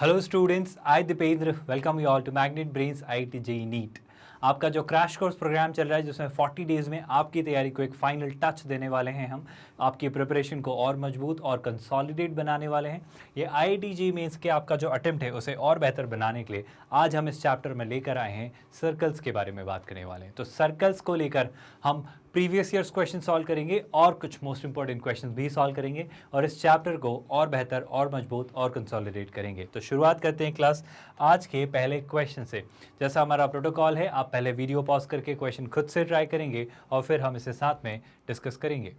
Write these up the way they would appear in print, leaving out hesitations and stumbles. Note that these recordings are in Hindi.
Hello students, I Deependra welcome you all to Magnet Brains IIT JEE NEET. आपका जो क्रैश कोर्स प्रोग्राम चल रहा है जिसमें 40 डेज़ में आपकी तैयारी को एक फाइनल टच देने वाले हैं। हम आपकी प्रिपरेशन को और मजबूत और कंसोलिडेट बनाने वाले हैं। ये IIT JEE मेंस के आपका जो अटेम्प्ट है उसे और बेहतर बनाने के लिए आज हम इस चैप्टर में लेकर आए हैं सर्कल्स के बारे में बात करने वाले हैं। तो सर्कल्स को लेकर हम प्रीवियस ईयर्स क्वेश्चन सॉल्व करेंगे और कुछ मोस्ट इंपॉर्टेंट क्वेश्चंस भी सॉल्व करेंगे और इस चैप्टर को और बेहतर और मजबूत और कंसोलिडेट करेंगे। तो शुरुआत करते हैं क्लास आज के पहले क्वेश्चन से। जैसा हमारा प्रोटोकॉल है, आप पहले वीडियो पॉज करके क्वेश्चन खुद से ट्राई करेंगे और फिर हम इसे साथ में डिस्कस करेंगे।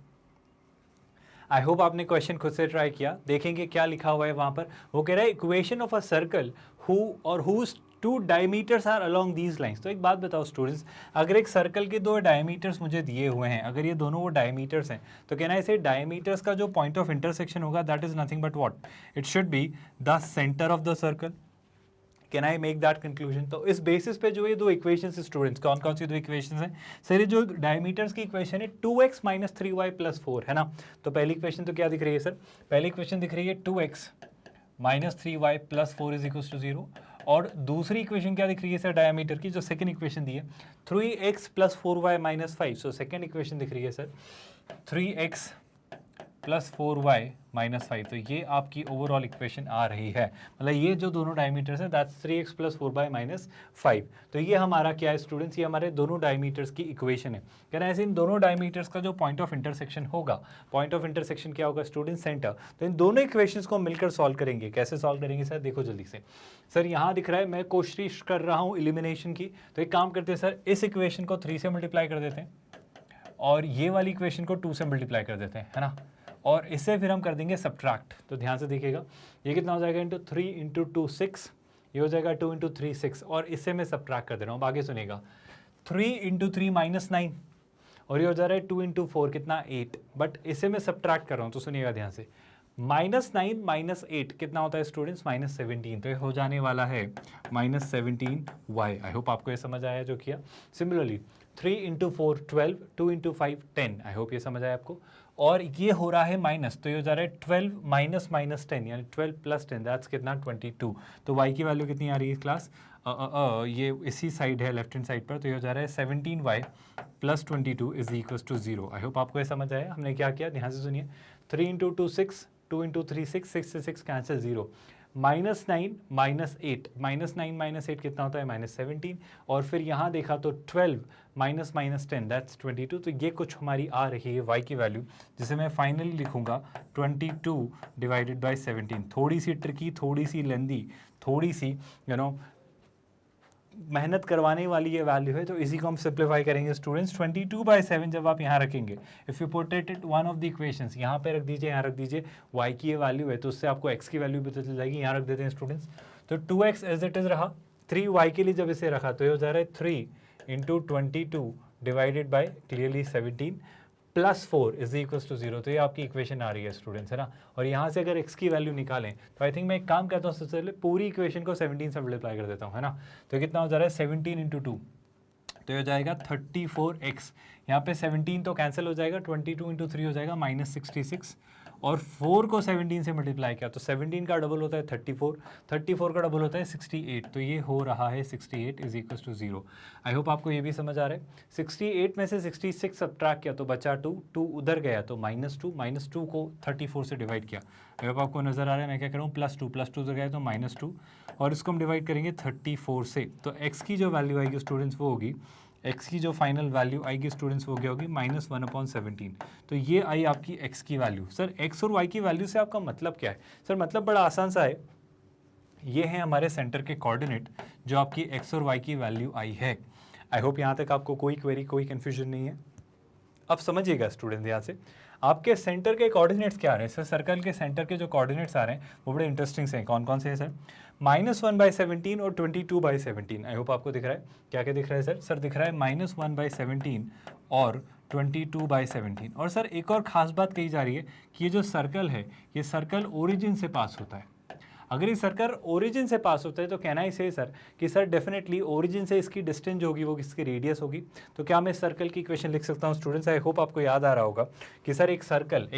आई होप आपने क्वेश्चन खुद से ट्राई किया। देखेंगे क्या लिखा हुआ है वहाँ पर। वो कह रहा है equation of a circle who और whose two diameters are along these lines. तो एक बात बताओ स्टूडेंट्स, अगर एक सर्कल के दो डायमीटर्स मुझे दिए हुए हैं, अगर ये दोनों वो डायमीटर्स हैं, तो कहना है इसे डायमीटर्स का जो पॉइंट ऑफ इंटरसेक्शन होगा that is nothing but what, it should be the centre of the circle. Can I make that conclusion? तो इस बेसिस पे जो ये दो इक्वेशंस स्टूडेंट्स, कौन कौन सी दो इक्वेशंस हैं सर? ये जो डायमीटर्स की इक्वेशन है 2x - 3y + 4 है ना। तो पहली इक्वेशन तो क्या दिख रही है सर? पहली इक्वेशन दिख रही है 2x - 3y + 4 = 0। और दूसरी इक्वेशन क्या दिख रही है सर डायमीटर की? जो सेकंड इक्वेशन दी है 3x + 4y - 5। So second equation दिख रही है सर 3x + 4y - 5। तो ये आपकी ओवरऑल इक्वेशन आ रही है। मतलब ये जो दोनों डायमीटर्स हैं दैट्स 3x + 4y - 5। तो ये हमारा क्या है स्टूडेंट्स? ये हमारे दोनों डायमीटर्स की इक्वेशन है। कहना है ऐसे इन दोनों डायमीटर्स का जो पॉइंट ऑफ इंटरसेक्शन होगा, पॉइंट ऑफ इंटरसेक्शन क्या होगा स्टूडेंट्स? सेंटर। तो इन दोनों इक्वेशंस को मिलकर सॉल्व करेंगे। कैसे सॉल्व करेंगे सर? देखो जल्दी से। सर यहाँ दिख रहा है, मैं कोशिश कर रहा हूँ एलिमिनेशन की। तो एक काम करते हैं सर, इस इक्वेशन को 3 से मल्टीप्लाई कर देते हैं और ये वाली इक्वेशन को 2 से मल्टीप्लाई कर देते हैं, है ना। और इससे फिर हम कर देंगे सब्ट्रैक्ट। तो ध्यान से देखिएगा, ये कितना हो जाएगा? इंटू 3 × 2 6। ये हो जाएगा 2 × 3 6। और इससे मैं सब्ट्रैक्ट कर दे रहा हूँ। अब आगे सुनिएगा, 3 × 3 -9 और ये हो जा रहा है 2 × 4 कितना 8। बट इसे मैं सब्ट्रैक्ट कर रहा हूँ तो सुनिएगा ध्यान से, -9 - 8 कितना होता है स्टूडेंट्स? -17। तो ये हो जाने वाला है -17y। आई होप आपको ये समझ आया जो किया। सिमिलरली 3 × 4 12, 2 × 5 10। आई होप ये समझ आया आपको। और ये हो रहा है माइनस, तो ये हो जा रहा है 12 - -10 यानी 12 + 10 दैट्स कितना 22। तो y की वैल्यू कितनी आ रही है क्लास? ये इसी साइड है, लेफ्ट हैंड साइड पर। तो ये हो जा रहा है 17y + 22 = 0। आई होप आपको ये समझ आया। हमने क्या किया ध्यान से सुनिए, 3 × 2 6, 2 × 3 6, 6 से 6 कैंसिल 0, -9 - 8, -9 - 8 कितना होता है? -17। और फिर यहाँ देखा तो 12 - -10 दैट्स 22। तो ये कुछ हमारी आ रही है y की वैल्यू, जिसे मैं फाइनली लिखूंगा 22 / 17। थोड़ी सी ट्रिकी, थोड़ी सी लेंदी, थोड़ी सी मेहनत करवाने वाली ये वैल्यू है। तो इसी को हम सिंप्लीफाई करेंगे स्टूडेंट्स। 22/7 जब आप यहाँ रखेंगे, if you put it one of the equations, यहाँ पे रख दीजिए, यहाँ रख दीजिए, y की ये वैल्यू है तो उससे आपको x की वैल्यू भी पता चल जाएगी। यहाँ रख देते हैं स्टूडेंट्स। तो 2x एज इट इज़ रहा, 3y के लिए जब इसे रखा तो ये हो जा रहा है 3 × 22 / क्लियरली 17 + 4 = 0। तो ये आपकी इक्वेशन आ रही है स्टूडेंट्स, है ना। और यहाँ से अगर x की वैल्यू निकालें तो आई थिंक मैं एक काम करता हूँ, सबसे पहले पूरी इक्वेशन को 17 से मल्टीप्लाई कर देता हूँ, है ना। तो कितना हो जा रहा है 17 × 2, तो ये हो जाएगा 34x। यहाँ पे 17 तो कैंसिल हो जाएगा, 22 × 3 हो जाएगा -66। और 4 को 17 से मल्टीप्लाई किया तो 17 का डबल होता है 34, 34 का डबल होता है 68। तो ये हो रहा है 68 = 0। आई होप आपको ये भी समझ आ रहा है। 68 में से 66 सब्ट्रैक्ट किया तो बचा 2, 2 उधर गया तो -2 को 34 से डिवाइड किया। आई होप आपको नज़र आ रहा है मैं क्या कर रहा हूँ, +2 उधर गया तो -2 और इसको हम डिवाइड करेंगे 34 से। तो x की जो वैल्यू आएगी स्टूडेंट्स वो होगी, x की जो फाइनल वैल्यू आएगी स्टूडेंट्स वो क्या होगी? -1/17। तो ये आई आपकी x की वैल्यू। सर x और y की वैल्यू से आपका मतलब क्या है? सर मतलब बड़ा आसान सा है, ये है हमारे सेंटर के कोऑर्डिनेट जो आपकी x और y की वैल्यू आई है। आई होप यहाँ तक आपको कोई क्वेरी, कोई कन्फ्यूजन नहीं है। अब समझिएगा स्टूडेंट यहाँ से, आपके सेंटर के कोऑर्डिनेट्स क्या आ रहे हैं सर? सर्कल के सेंटर के जो कोऑर्डिनेट्स आ रहे हैं वो बड़े इंटरेस्टिंग से हैं। कौन कौन से हैं सर? -1/17 और 22/17। आई होप आपको दिख रहा है। क्या क्या दिख रहा है सर? सर दिख रहा है -1/17 और 22/17। और सर एक और ख़ास बात कही जा रही है कि ये जो सर्कल है, ये सर्कल ओरिजिन से पास होता है। अगर ये सर्कल ओरिजिन से पास होता है तो कहना ही से सर कि सर डेफिनेटली ओरिजिन से इसकी डिस्टेंस जो होगी वो किसकी रेडियस होगी। तो क्या मैं इस सर्कल की इक्वेशन लिख सकता हूँ स्टूडेंट्स? आई होप आपको याद आ रहा होगा कि सर एक सर्कल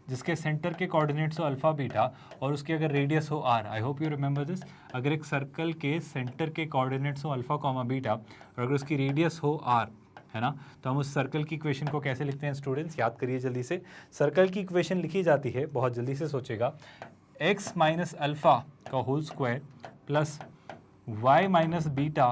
जिसके सेंटर के कोऑर्डिनेट्स हो अल्फा बीटा और उसकी अगर रेडियस हो r, I hope you remember this, अगर एक सर्कल के सेंटर के कोऑर्डिनेट्स हो अल्फा कॉमा बीटा और अगर उसकी रेडियस हो आर, है ना, तो हम उस सर्कल की इक्वेशन को कैसे लिखते हैं स्टूडेंट्स? याद करिए जल्दी से। सर्कल की इक्वेशन लिखी जाती है, बहुत जल्दी से सोचेगा, x माइनस अल्फ़ा का whole square plus y minus beta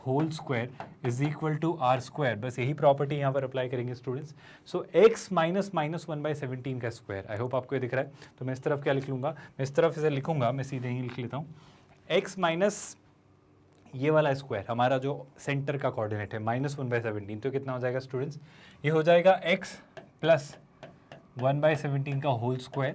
whole square is equal to r square. बस यही प्रॉपर्टी यहाँ पर अप्लाई करेंगे students. So x minus minus 1/17 का स्क्वायर। आई होप आपको ये दिख रहा है। तो मैं इस तरफ क्या लिख लूँगा? मैं इस तरफ इसे लिखूँगा, मैं सीधे ही लिख लेता हूँ, x माइनस ये वाला स्क्वायर हमारा जो सेंटर का कोऑर्डिनेट है -1/17, तो कितना हो जाएगा स्टूडेंट्स? ये हो जाएगा x प्लस 1/17 का होल स्क्वायर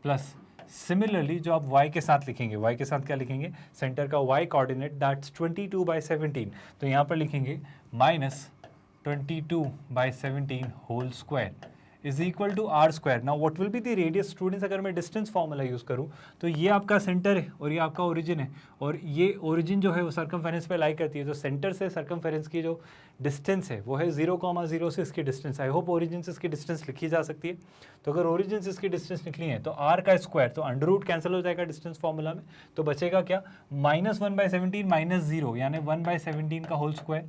प्लस सिमिलरली जो आप y के साथ लिखेंगे, y के साथ क्या लिखेंगे? सेंटर का y कोऑर्डिनेट दैट्स 22/17, तो यहाँ पर लिखेंगे -22/17 whole square is equal to r square. Now what will be the radius students? अगर मैं डिस्टेंस फॉर्मूला यूज़ करूँ तो ये आपका सेंटर है और ये आपका ओरिजिन है, और ये ओरिजिन जो है वो सर्कमफेरेंस पे लाई करती है। तो सेंटर से सर्कमफेरेंस की जो डिस्टेंस है वो है 0,0 से इसकी डिस्टेंस। आई होप ओरिजिन से इसकी डिस्टेंस लिखी जा सकती है। तो अगर ओरिजिन से इसकी डिस्टेंस निकली है तो आर का स्क्वायर, तो अंडर रूट कैंसिल हो जाएगा डिस्टेंस फॉर्मूला में, तो बचेगा क्या? -1/17 -0 यानी 1/17 का होल स्क्वायर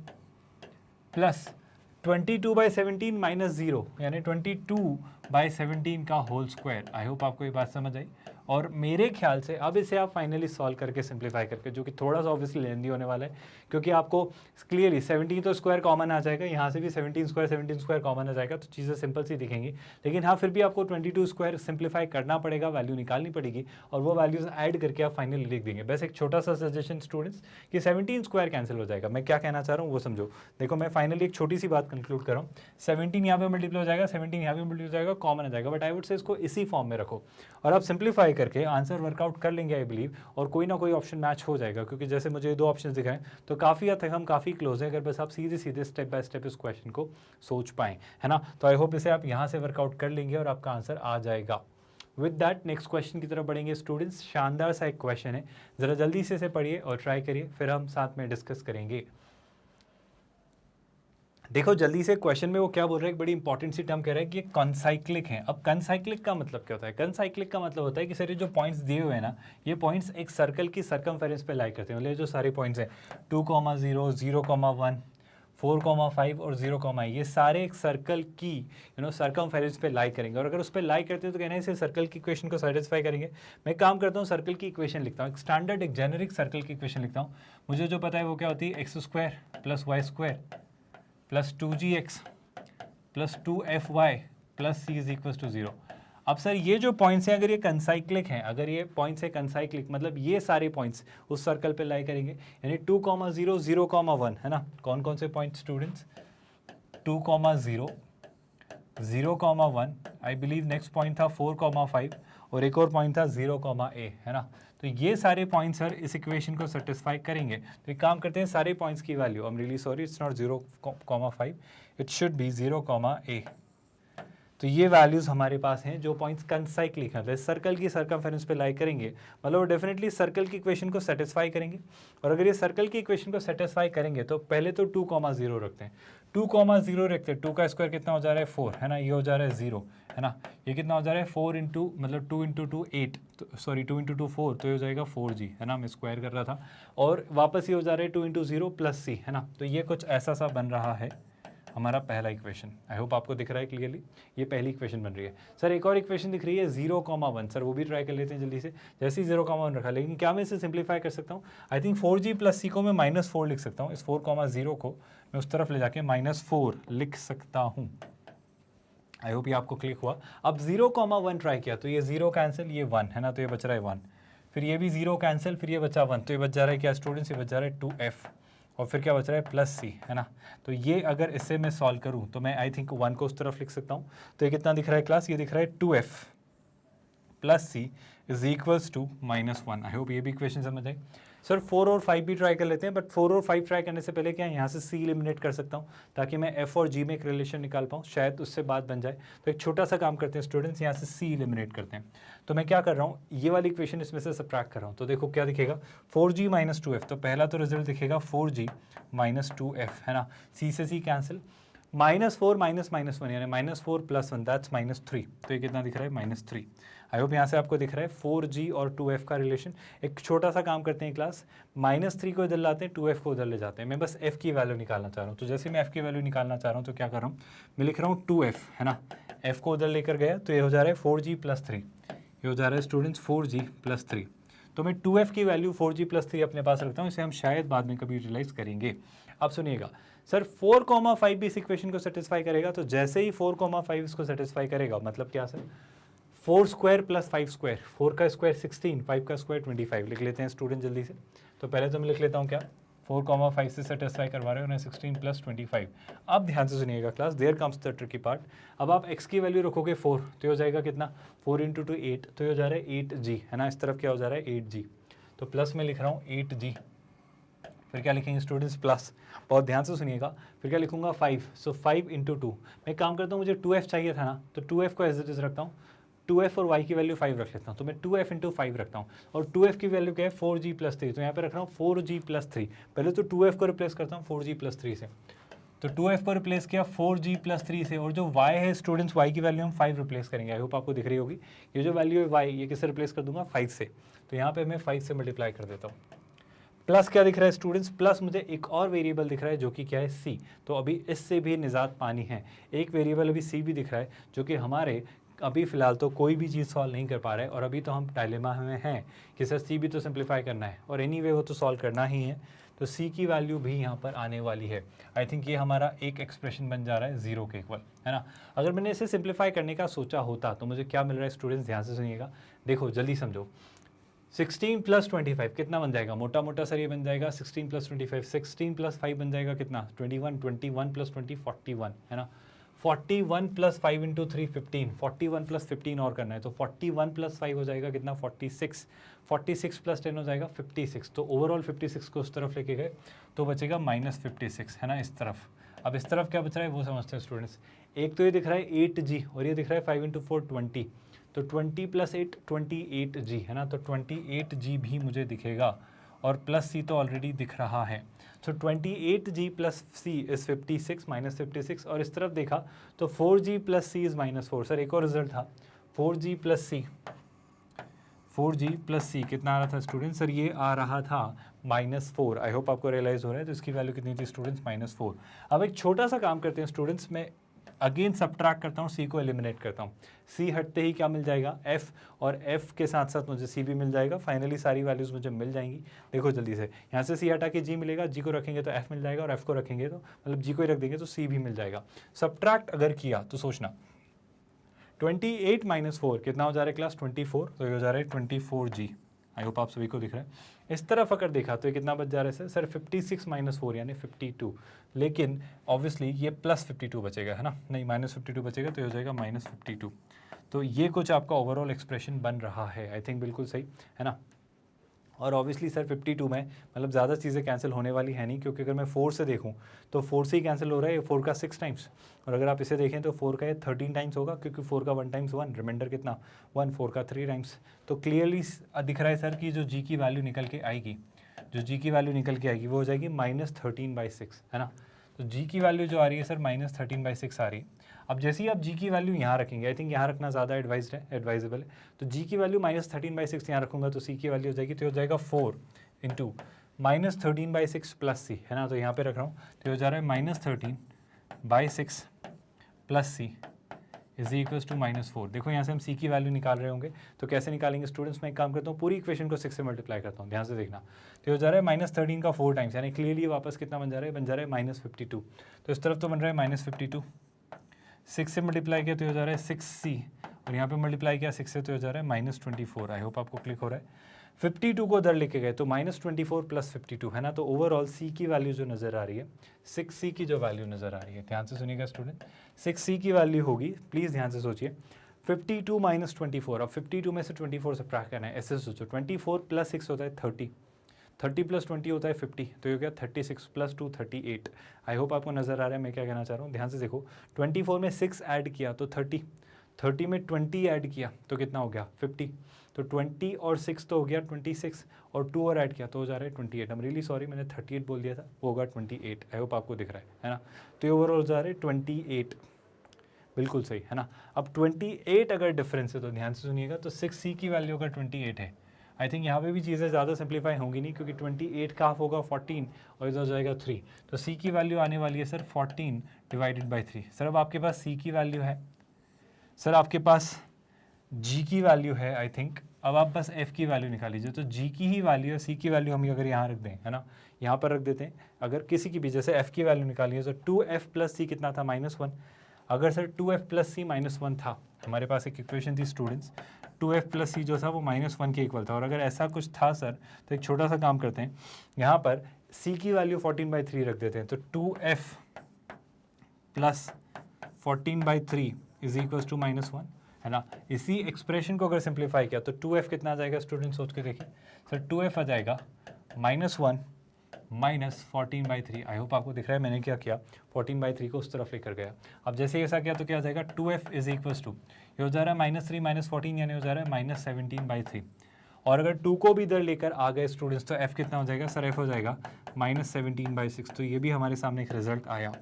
प्लस 22/17 -0 यानी 22/17 का होल स्क्वायर। आई होप आपको ये बात समझ आई। और मेरे ख्याल से अब इसे आप फाइनली सॉल्व करके सिंप्लीफाई करके, जो कि थोड़ा सा ऑब्वियसली लेंदी होने वाला है, क्योंकि आपको क्लियरली 17 तो स्क्वायर कॉमन आ जाएगा, यहाँ से भी 17 स्क्वायर कॉमन आ जाएगा, तो चीज़ें सिंपल सी दिखेंगी। लेकिन हाँ, फिर भी आपको 22 स्क्वायर सिंप्लीफाई करना पड़ेगा, वैल्यू निकालनी पड़ेगी और वो वैल्यूज ऐड करके आप फाइनली लिख देंगे। बस एक छोटा सा सजेशन स्टूडेंट्स कि 17 स्क्वायर कैंसिल हो जाएगा। मैं क्या कहना चाह रहा हूँ वो समझो। देखो मैं फाइनली एक छोटी सी बात कंक्लूड कर रहा हूँ। 17 यहाँ पे मल्टीप्लाई हो जाएगा, 17 यहाँ पे मल्टीप्लाई हो जाएगा, कॉमन आ जाएगा, बट आई वुड से इसको इसी फॉर्म में रखो और आप सिंप्लीफाई करके आंसर वर्कआउट कर लेंगे आई बिलीव, और कोई ना कोई ऑप्शन मैच हो जाएगा, क्योंकि जैसे मुझे दो ऑप्शन दिख रहे हैं तो काफ़ी हद तक हम काफ़ी क्लोज है, अगर बस आप सीधे सीधे स्टेप बाय स्टेप इस क्वेश्चन को सोच पाएँ, है ना। तो आई होप इसे आप यहाँ से वर्कआउट कर लेंगे और आपका आंसर आ जाएगा। विद दैट नेक्स्ट क्वेश्चन की तरफ बढ़ेंगे स्टूडेंट्स। शानदार सा एक क्वेश्चन है, ज़रा जल्दी से इसे पढ़िए और ट्राई करिए, फिर हम साथ में डिस्कस करेंगे। देखो जल्दी से क्वेश्चन में वो क्या बोल रहा है, एक बड़ी इंपॉर्टेंट सी टर्म कह रहा है कि ये कॉन्साइक्लिक है। अब कॉन्साइक्लिक का मतलब क्या होता है? कॉन्साइक्लिक का मतलब होता है कि सर ये जो पॉइंट्स दिए हुए हैं ना, ये पॉइंट्स एक सर्कल की सर्कमफेरेंस पे लाई करते हैं। मतलब जो सारे पॉइंट्स हैं 2,0, 0,1, 4,5 और 0,8, ये सारे एक सर्कल की सर्कमफेरेंस पे लाई करेंगे, और अगर उस पर लाई करते हैं तो कहना है इसे सर्कल की इक्वेशन को सेटिस्फाई करेंगे। मैं काम करता हूँ, सर्कल की इक्वेशन लिखता हूँ, एक स्टैंडर्ड एक जेनेरिक सर्कल की इक्वेशन लिखता हूँ। मुझे जो पता है वो क्या होती है, x² + y² plus 2gx plus 2fy प्लस c इज इक्वल टू 0। अब सर ये जो पॉइंट्स हैं अगर ये कंसाइक्लिक हैं, अगर ये पॉइंट्स है कंसाइक्लिक, मतलब ये सारे पॉइंट्स उस सर्कल पे लाई करेंगे, यानी 2,0, 0,1, है ना। कौन कौन से point students? 2,0, 0,1, I believe next point था 4,5 और एक और पॉइंट था 0,a, है ना। तो ये सारे पॉइंट्स सर इस इक्वेशन को सेटिस्फाई करेंगे। तो एक काम करते हैं, सारे पॉइंट्स की value, I am really sorry, it's not 0,5, it should be 0,a। तो ये वैल्यूज़ हमारे पास हैं जो पॉइंट्स कंसाइक्लिक हैं, सर्कल की सर्कमफेरेंस पे लाई करेंगे, मतलब डेफिनेटली सर्कल की इक्वेशन को सेटिस्फाई करेंगे। और अगर ये सर्कल की इक्वेशन को सेटिस्फाई करेंगे तो पहले तो 2,0 रखते हैं, 2,0 रखते हैं, 2 का स्क्वायर कितना हो जा रहा है 4, है ना, ये हो जा रहा है 0, है ना। ये कितना हो जा रहा है 4 इंटू मतलब 2 इंटू 2 8, सॉरी 2 इंटू 2 4, तो ये हो जाएगा 4g, है ना, मैं स्क्वायर कर रहा था, और वापस ये हो जा रहा है 2 इंटू 0 प्लस c, है ना। तो ये कुछ ऐसा सा बन रहा है हमारा पहला इक्वेशन। आई होप आपको दिख रहा है क्लियरली, ये पहली इक्वेशन बन रही है। सर एक और इक्वेशन दिख रही है 0,1, सर वो भी ट्राई कर लेते हैं जल्दी से। जैसे ही 0,1 रखा, लेकिन क्या मैं इसे सिंप्लीफाई कर सकता हूँ? I think 4g plus c को मैं -4 लिख सकता हूँ। इस 4,0 को मैं उस तरफ ले जाके -4 लिख सकता हूँ। आई होप ये आपको क्लिक हुआ। अब 0,1 ट्राई किया तो ये 0 कैंसिल, ये 1, है ना, तो ये बच रहा है 1, फिर ये भी 0 कैंसिल, फिर ये बचा 1, तो ये बच जा रहा है क्या स्टूडेंट्स? ये बच जा रहा है 2f, और फिर क्या बच रहा है प्लस c, है ना। तो ये अगर इससे मैं सॉल्व करूँ तो मैं आई थिंक 1 को उस तरफ लिख सकता हूँ। तो ये कितना दिख रहा है क्लास? ये दिख रहा है 2f plus c is equals to -1। I hope ये भी इक्वेशन समझ आई। सर 4 और 5 भी ट्राई कर लेते हैं, बट 4 और 5 ट्राई करने से पहले क्या यहाँ से सी एलिमिनेट कर सकता हूँ ताकि मैं एफ और जी में एक रिलेशन निकाल पाऊँ, शायद उससे बात बन जाए। तो एक छोटा सा काम करते हैं स्टूडेंट्स, यहाँ से सी एलिमिनेट करते हैं। तो मैं क्या कर रहा हूँ, ये वाली इक्वेशन इसमें से सबट्रैक्ट कर रहा हूँ। तो देखो क्या दिखेगा, 4g - 2f। तो पहला तो रिजल्ट दिखेगा 4g - 2f, है ना। सी से सी कैंसिल, -4 -1 यानी -4 + 1 दैट्स -3। तो ये कितना दिख रहा है, -3। आई होप यहाँ से आपको दिख रहा है 4g और 2f का रिलेशन। एक छोटा सा काम करते हैं क्लास, -3 को इधर लाते हैं, 2f को उधर ले जाते हैं। मैं बस f की वैल्यू निकालना चाह रहा हूँ। तो जैसे मैं f की वैल्यू निकालना चाह रहा हूँ तो क्या कर रहा हूँ, मैं लिख रहा हूँ 2f, है ना। f को उधर लेकर गया तो ये हो जा रहा है 4g + 3। ये हो जा रहा है स्टूडेंट्स 4g + 3। तो मैं 2f की वैल्यू 4g + 3 अपने पास रखता हूँ, इसे हम शायद बाद में कभी यूटिलाइज करेंगे। अब सुनिएगा सर, 4,5 भी इस इक्वेशन को सेटिस्फाई करेगा। तो जैसे ही 4,5 इसको सेटिस्फाई करेगा, मतलब क्या सर, 4 स्क्वायर + 5 स्क्वायर, 4 का स्क्वायर 16, 5 का स्क्वायर 25। लिख लेते हैं स्टूडेंट जल्दी से। तो पहले तो मैं लिख लेता हूँ क्या, 4,5 से सेटिस्फाई करवा रहे हो ना, 16 + 25। अब ध्यान से सुनिएगा class, there comes the tricky part. अब आप x की वैल्यू रखोगे 4, तो हो जाएगा कितना, 4 × 2 8, तो हो जा रहा है 8g, है ना। इस तरफ क्या हो जा रहा है 8g, तो प्लस में लिख रहा हूँ 8g। फिर क्या लिखेंगे स्टूडेंट्स, प्लस, बहुत ध्यान से सुनिएगा। फिर क्या लिखूंगा 5, सो 5 × 2। मैं काम करता हूँ, मुझे 2f चाहिए था ना, तो 2f को एज इट इज रखता हूँ। 2f और y की वैल्यू 5 रख लेता हूँ, तो मैं 2f × 5 रखता हूँ। और 2f की वैल्यू क्या है, 4g + 3। तो यहाँ पे रख रहा हूँ 4g + 3। पहले तो 2f को रिप्लेस करता हूँ 4g + 3 से। तो 2f को रिप्लेस किया 4g + 3 से, और जो y है स्टूडेंट्स, y की वैल्यू हम 5 रिप्लेस करेंगे। आई होप आपको दिख रही होगी। ये जो वैल्यू है y, ये किससे रिप्लेस कर दूंगा, 5 से। तो यहाँ पे मैं 5 से मल्टीप्लाई कर देता हूँ। प्लस क्या दिख रहा है स्टूडेंट्स, प्लस मुझे एक और वेरिएबल दिख रहा है जो कि क्या है, सी। तो अभी इससे भी निजात पानी है। एक वेरिएबल अभी सी भी दिख रहा है जो कि हमारे अभी फ़िलहाल तो कोई भी चीज़ सॉल्व नहीं कर पा रहे हैं, और अभी तो हम डायलेमा में हैं कि सर सी भी तो सिंप्लीफाई करना है, और एनीवे वो तो सॉल्व करना ही है। तो सी की वैल्यू भी यहाँ पर आने वाली है। आई थिंक ये हमारा एक एक्सप्रेशन बन जा रहा है 0 के इक्वल, है ना। अगर मैंने इसे सिंप्लीफाई करने का सोचा होता तो मुझे क्या मिल रहा है स्टूडेंट्स, ध्यान से सुनिएगा। देखो जल्दी समझो, 16 + 25 कितना बन जाएगा, मोटा मोटा सर ये बन जाएगा 16 + 25, 16 + 5 बन जाएगा कितना, 21, 21 + 20 41, है ना। 41 + 5 × 3 15, 41 + 15 और करना है, तो 41 + 5 हो जाएगा कितना, 46, 46 + 10 हो जाएगा 56। तो ओवरऑल 56 को उस तरफ लेके गए तो बचेगा -56, है ना, इस तरफ। अब इस तरफ क्या बच रहा है वो समझते हैं स्टूडेंट्स। एक तो ये दिख रहा है 8g, और ये दिख रहा है 5 × 4 20, तो 20 + 8 28g, है ना। तो 28g भी मुझे दिखेगा, और प्लस सी तो ऑलरेडी दिख रहा है। तो 28g + c इज़ 56 -56, और इस तरफ देखा तो 4g + c इज़ -4। सर एक और रिजल्ट था, 4g + c, 4g + c कितना आ रहा था स्टूडेंट, सर ये आ रहा था -4। आई होप आपको रियलाइज़ हो रहा है। तो इसकी वैल्यू कितनी थी स्टूडेंट्स, -4। अब एक छोटा सा काम करते हैं स्टूडेंट्स, मैं अगेन सबट्रैक्ट करता हूँ, सी को एलिमिनेट करता हूँ। सी हटते ही क्या मिल जाएगा, एफ, और एफ के साथ साथ मुझे सी भी मिल जाएगा। फाइनली सारी वैल्यूज़ मुझे मिल जाएंगी। देखो जल्दी से, यहाँ से सी हटा के जी मिलेगा, जी को रखेंगे तो एफ मिल जाएगा, और एफ को रखेंगे तो मतलब जी को ही रख देंगे तो सी भी मिल जाएगा। सबट्रैक्ट अगर किया तो सोचना, 28 - 4 कितना हो जा रहा है क्लास, 24। तो ये हो जा रहा है 24g। आई होप आप सभी को दिख रहा है। इस तरफ अगर देखा तो ये कितना बच जा रहा है सर, 56 - 4 यानी 52। लेकिन ऑब्वियसली ये +52 बचेगा, है ना, नहीं -52 बचेगा, तो ये हो जाएगा -52। तो ये कुछ आपका ओवरऑल एक्सप्रेशन बन रहा है। आई थिंक बिल्कुल सही, है ना। और ऑब्वियसली सर 52 में मतलब ज़्यादा चीज़ें कैंसिल होने वाली है नहीं, क्योंकि अगर मैं 4 से देखूं तो 4 से ही कैंसिल हो रहा है, 4 का 6 टाइम्स। और अगर आप इसे देखें तो 4 का ये 13 टाइम्स होगा, क्योंकि 4 का 1 टाइम्स 1, रिमाइंडर कितना 1, 4 का 3 टाइम्स। तो क्लियरली दिख रहा है सर कि जो जी की वैल्यू निकल के आएगी, जो जी की वैल्यू निकल के आएगी वो हो जाएगी -13/6, है ना। तो जी की वैल्यू जो आ रही है सर -13/6 आ रही है। अब जैसे ही आप जी की वैल्यू यहाँ रखेंगे, आई थिंक यहाँ रखना ज़्यादा एडवाइजेबल है। तो जी की वैल्यू -13/6 यहाँ रखूँगा तो सी की वैल्यू हो जाएगी, तो हो जाएगा 4 × -13/6 + c, है ना। तो यहाँ पे रख रहा हूँ, तो हो जा रहा है -13/6 + c इज इक्वल्स टू -4। देखो यहाँ से हम सी की वैल्यू निकाल रहे होंगे, तो कैसे निकालेंगे स्टूडेंट्स, मैं एक काम करता हूँ, पूरी इक्वेशन को 6 से मल्टीप्लाई करता हूँ, ध्यान से देखना। तो हो जा रहा है -13 का 4 टाइम्स, यानी क्लियरली वापस कितना बन जा रहा है, बन जा रहा है -52। तो इस तरफ तो बन रहा है -52, 6 से मल्टीप्लाई किया तो हो जा रहा है 6c, और यहाँ पे मल्टीप्लाई किया 6 से तो हो जा रहा है -24। आई होप आपको क्लिक हो रहा है। 52 को उधर लेके गए तो -24 + 52, है ना। तो ओवरऑल सी की वैल्यू जो नज़र आ रही है, 6c की जो वैल्यू नज़र आ रही है, ध्यान से सुनिएगा स्टूडेंट, 6c की वैल्यू होगी, प्लीज़ ध्यान से सोचिए, 52 माइनस 24, अब 52 में से 24 सब्ट्रैक्ट करना है। ऐसे सोचो 24 प्लस 6 होता है 30, 30 प्लस 20 होता है 50, तो ये हो गया 36 प्लस 2 38। आई होप आपको नज़र आ रहा है मैं क्या कहना चाह रहा हूँ। ध्यान से देखो 24 में 6 ऐड किया तो 30, 30 में 20 ऐड किया तो कितना हो गया 50, तो 20 और 6 तो हो गया 26, और 2 और ऐड किया तो हो जा रहा है 28। आई एम रियली सॉरी, मैंने 38 बोल दिया था, वो होगा 28। आई होप आपको दिख रहा है ना। तो ये ओवरऑल जा रहा है 28, बिल्कुल सही है ना। अब 28 अगर डिफरेंस है तो ध्यान से सुनिएगा, तो 6c की वैल्यू अगर 28 है, आई थिंक यहाँ पे भी चीज़ें ज़्यादा सिंप्लीफाई होंगी नहीं, क्योंकि 28 का हाफ होगा 14 और इधर हो जाएगा 3, तो c की वैल्यू आने वाली है सर 14 डिवाइडेड बाई 3। सर अब आपके पास c की वैल्यू है, सर आपके पास g की वैल्यू है आई थिंक, अब आप बस f की वैल्यू निकाल लीजिए। तो g की ही वैल्यू है, c की वैल्यू हम अगर यहाँ रख दें है ना, यहाँ पर रख देते हैं, अगर किसी की भी जैसे f की वैल्यू निकालिए तो 2f प्लस c कितना था -1। अगर सर 2f प्लस सी -1 था, हमारे पास एक इक्वेशन थी स्टूडेंट्स, 2f प्लस सी जो था वो -1 के इक्वल था, और अगर ऐसा कुछ था सर तो एक छोटा सा काम करते हैं, यहाँ पर c की वैल्यू 14/3 रख देते हैं, तो 2f plus 14/3 is equal to -1 है ना। इसी एक्सप्रेशन को अगर सिंप्लीफाई किया तो 2f कितना आ जाएगा स्टूडेंट, सोच के देखिए सर, 2f आ जाएगा -1 माइनस 14/3। आई होप आपको दिख रहा है मैंने क्या किया, 14/3 को उस तरफ लेकर गया। अब जैसे ऐसा किया तो क्या आ जाएगा 2f इज इक्वल्स टू, ये हो जा रहा है -3 माइनस 14 यानी हो जा रहा है -17/3, और अगर 2 को भी इधर लेकर आ गए स्टूडेंट्स तो f कितना हो जाएगा सर, f हो जाएगा -17/6। तो ये भी हमारे सामने एक रिजल्ट आया।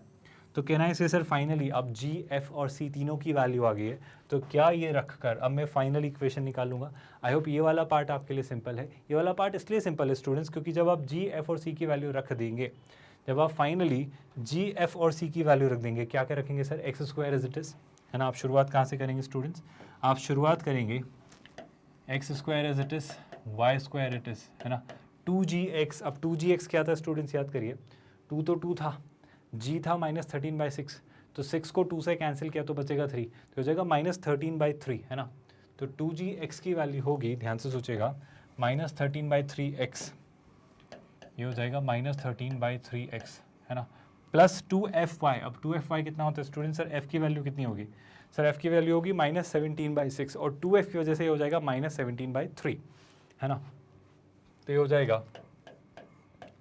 तो कहना है इसे सर फाइनली अब g, f और c तीनों की वैल्यू आ गई है, तो क्या ये रखकर अब मैं फाइनल इक्वेशन निकालूंगा। आई होप ये वाला पार्ट आपके लिए सिंपल है। ये वाला पार्ट इसलिए सिंपल है स्टूडेंट्स क्योंकि जब आप g, f और c की वैल्यू रख देंगे, जब आप फाइनली g, f और c की वैल्यू रख देंगे, क्या क्या रखेंगे sir, x² as it is है ना। आप शुरुआत कहाँ से करेंगे स्टूडेंट्स, आप शुरुआत करेंगे x² as it is, y² it is है ना, 2gx। अब 2gx क्या था स्टूडेंट्स, याद करिए, 2 तो 2 था, g था -13/6, तो 6 को 2 से कैंसिल किया तो बचेगा 3, तो हो जाएगा -13/3 है ना। तो 2gx की वैल्यू होगी, ध्यान से सोचेगा, -13/3x, ये हो जाएगा -13/3x है ना, प्लस 2fy। अब 2fy कितना होता है स्टूडेंट, सर f की वैल्यू कितनी होगी, सर f की वैल्यू होगी -17/6, और 2f की वजह से ये हो जाएगा -17/3 है ना। तो ये हो जाएगा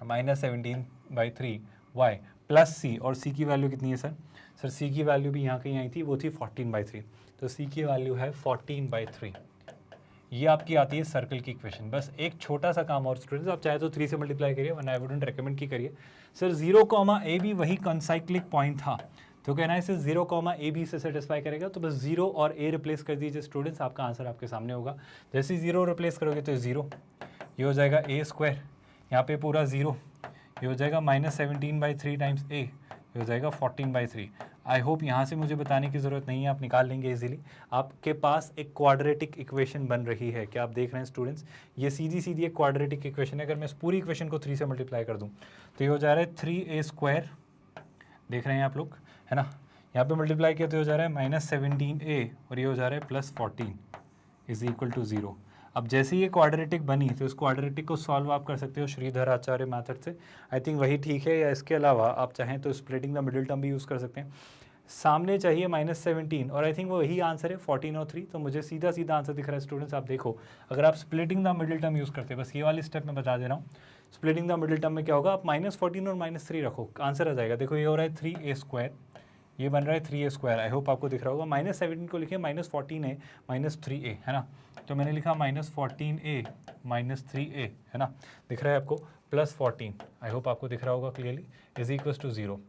-17/3y प्लस c, और c की वैल्यू कितनी है सर, सर c की वैल्यू भी यहाँ कहीं आई थी, वो थी 14/3, तो c की वैल्यू है 14/3। ये आपकी आती है सर्कल की इक्वेशन। बस एक छोटा सा काम और स्टूडेंट्स, आप चाहे तो 3 से मल्टीप्लाई करिए, वरना आई वुडंट रेकमेंड की करिए। सर 0, a भी वही कॉन्साइक्लिक पॉइंट था, तो कहना है सर 0, a b से सेटिस्फाई करेगा, तो बस 0 और a रिप्लेस कर दीजिए स्टूडेंट्स, आपका आंसर आपके सामने होगा। जैसे ही 0 रिप्लेस करोगे तो 0, ये हो जाएगा a², यहाँ पे पूरा 0, ये हो जाएगा -17/3 टाइम्स a, ये हो जाएगा 14/3। आई होप यहाँ से मुझे बताने की ज़रूरत नहीं है, आप निकाल लेंगे इजीली। आपके पास एक क्वाड्रेटिक इक्वेशन बन रही है, क्या आप देख रहे हैं स्टूडेंट्स, ये सीधी सीधी एक क्वाड्रेटिक इक्वेशन है। अगर मैं इस पूरी इक्वेशन को 3 से मल्टीप्लाई कर दूँ तो ये हो जा रहा है 3a², देख रहे हैं आप लोग है ना, यहाँ पे मल्टीप्लाई किया तो हो जा रहा है -17a, और ये हो जा रहा है +14 इज इक्वल टू 0। अब जैसे ही ये क्वाड्रेटिक बनी तो इस क्वाड्रेटिक को सॉल्व आप कर सकते हो श्रीधर आचार्य मेथड से, आई थिंक वही ठीक है, या इसके अलावा आप चाहें तो स्प्लिटिंग द मिडिल टर्म भी यूज़ कर सकते हैं। सामने चाहिए -17, और आई थिंक वही आंसर है 14 और 3, तो मुझे सीधा सीधा आंसर दिख रहा है स्टूडेंट्स। आप देखो, अगर आप splitting the middle term use करते हैं, बस ये वाली स्टेप मैं बता दे रहा हूँ, स्प्लिटिंग द मिडिल टर्म में क्या होगा, आप -14 और -3 रखो, आंसर आ जाएगा। देखो ये हो रहा है 3a², ये बन रहा है 3a²। आई होप आपको दिख रहा होगा, -17 को लिखिए -14a -3a है ना, तो मैंने लिखा -14a -3a है ना, दिख रहा है आपको, +14, आई होप आपको दिख रहा होगा क्लियरली, इज इक्वल टू 0।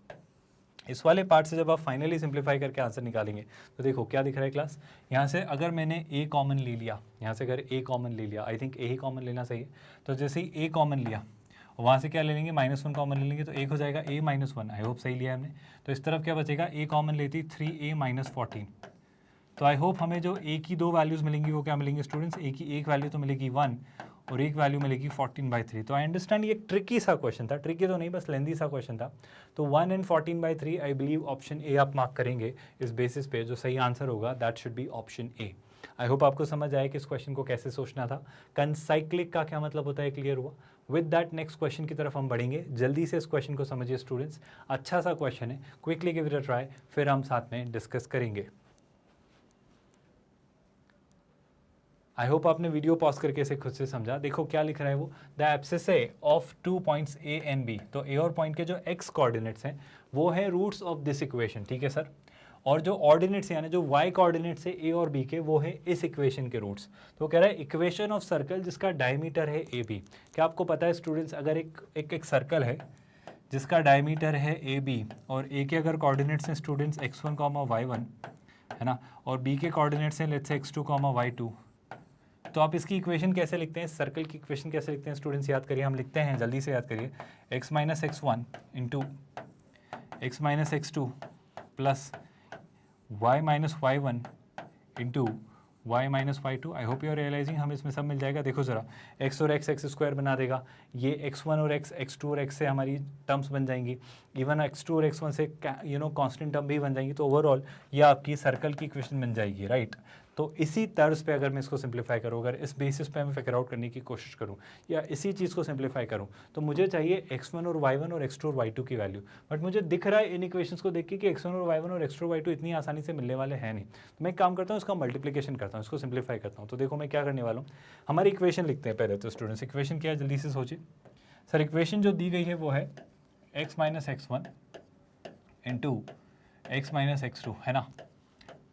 इस वाले पार्ट से जब आप फाइनली सिंप्लीफाई करके आंसर निकालेंगे तो देखो क्या दिख रहा है क्लास, यहाँ से अगर मैंने a कॉमन ले लिया, यहाँ से अगर a कॉमन ले लिया, I think a he common लेना सही है, तो जैसे ही a कॉमन लिया, वहाँ से क्या ले लेंगे, -1 कॉमन ले लेंगे, तो एक हो जाएगा a -1, आई होप सही लिया हमने। तो इस तरफ क्या बचेगा, a कॉमन लेती 3a -14, तो आई होप हमें जो a की 2 वैल्यूज़ मिलेंगी वो क्या मिलेंगी स्टूडेंट्स, a की एक वैल्यू तो मिलेगी 1 और एक वैल्यू मिलेगी 14/3। तो आई अंडरस्टैंड ये ट्रिकी सा क्वेश्चन था, ट्रिकी तो नहीं बस लेंदी सा क्वेश्चन था। तो 1 and 14/3 I believe option A आप मार्क करेंगे इस बेसिस पे, जो सही आंसर होगा that should be option A. I hope आपको समझ आए कि इस क्वेश्चन को कैसे सोचना था, कंसाइक्लिक का क्या मतलब होता है, क्लियर हुआ। विद दैट नेक्स्ट क्वेश्चन की तरफ हम बढ़ेंगे, जल्दी से इस क्वेश्चन को समझिए स्टूडेंट्स, अच्छा सा क्वेश्चन है, quickly give it a try, फिर हम साथ में डिस्कस करेंगे। आई होप आपने वीडियो पॉज करके इसे खुद से समझा। देखो क्या लिख रहा है वो, the abscissae of 2 points A and B, तो ए और पॉइंट के जो एक्स कोऑर्डिनेट्स हैं वो है रूट्स ऑफ दिस इक्वेशन, ठीक है सर। और जो ऑर्डिनेट्स यानी जो वाई कोऑर्डिनेट्स है ए और बी के, वो है इस इक्वेशन के रूट्स। तो कह रहा है इक्वेशन ऑफ सर्कल जिसका डायमीटर है ए बी। क्या आपको पता है स्टूडेंट्स, अगर एक सर्कल है जिसका डायमीटर है ए बी और ए के अगर कोऑर्डिनेट्स हैं स्टूडेंट्स x1 कॉमा y1 है ना, और बी के कोऑर्डिनेट्स हैं let's say x2 comma y2, तो आप इसकी इक्वेशन कैसे लिखते हैं, सर्कल की इक्वेशन कैसे लिखते हैं स्टूडेंट्स, याद करिए। हम लिखते हैं, जल्दी से याद करिए, x minus x1 into x minus x2 plus y minus y1 into y minus y2। I hope you are realizing, हमें इसमें सब मिल जाएगा। देखो ज़रा, x और x स्क्वायर बना देगा, ये x1 और x, x2 और x से हमारी टर्म्स बन जाएंगी, इवन x2 और x1 से कांस्टेंट टर्म भी बन जाएंगी। तो ओवरऑल ये आपकी सर्कल की इक्वेशन बन जाएगी, राइट। तो इसी तर्ज पे अगर मैं इसको सिंप्लीफाई करूँ, अगर इस बेसिस पे मैं फिगर आउट करने की कोशिश करूँ या इसी चीज़ को सिंप्लीफाई करूँ, तो मुझे चाहिए x1 और y1 और x2 और y2 की वैल्यू। बट मुझे दिख रहा है इन इक्वेशंस को देख के कि x1 और y1 और x2 और y2 इतनी आसानी से मिलने वाले हैं नहीं। तो मैं एक काम करता हूँ, इसका मल्टीप्लिकेशन करता हूँ, इसको सिंप्लीफाई करता हूँ। तो देखो मैं क्या करने वाला हूँ, हमारी इक्वेशन लिखते हैं पहले तो स्टूडेंट्स। इक्वेशन क्या है जल्दी से सोचिए सर। इक्वेशन जो दी गई है वो है x minus x1 into x minus x2 है ना,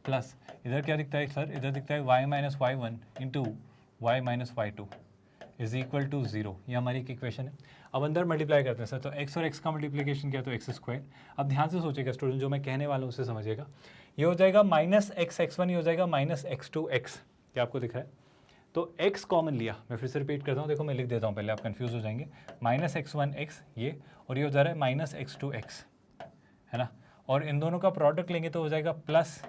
प्लस इधर क्या दिखता है सर, इधर दिखता है y minus y1 into y minus y2 is equal to 0। ये हमारी एक इक्वेशन है। अब अंदर मल्टीप्लाई करते हैं सर, तो x और x का मल्टीप्लिकेशन क्या है, तो एक्स स्क्वायर। अब ध्यान से सोचिएगा स्टूडेंट, जो मैं कहने वाला हूँ उसे समझिएगा। ये हो जाएगा माइनस एक्स x1, ये हो जाएगा माइनस x2 x। क्या आपको दिख रहा है, तो x कॉमन लिया, मैं फिर से रिपीट करता हूँ, देखो मैं लिख देता हूँ पहले, आप कंफ्यूज हो जाएंगे। माइनस x1 x ये, और ये हो जा रहा है माइनस x2 x है ना, और इन दोनों का प्रोडक्ट लेंगे तो हो जाएगा प्लस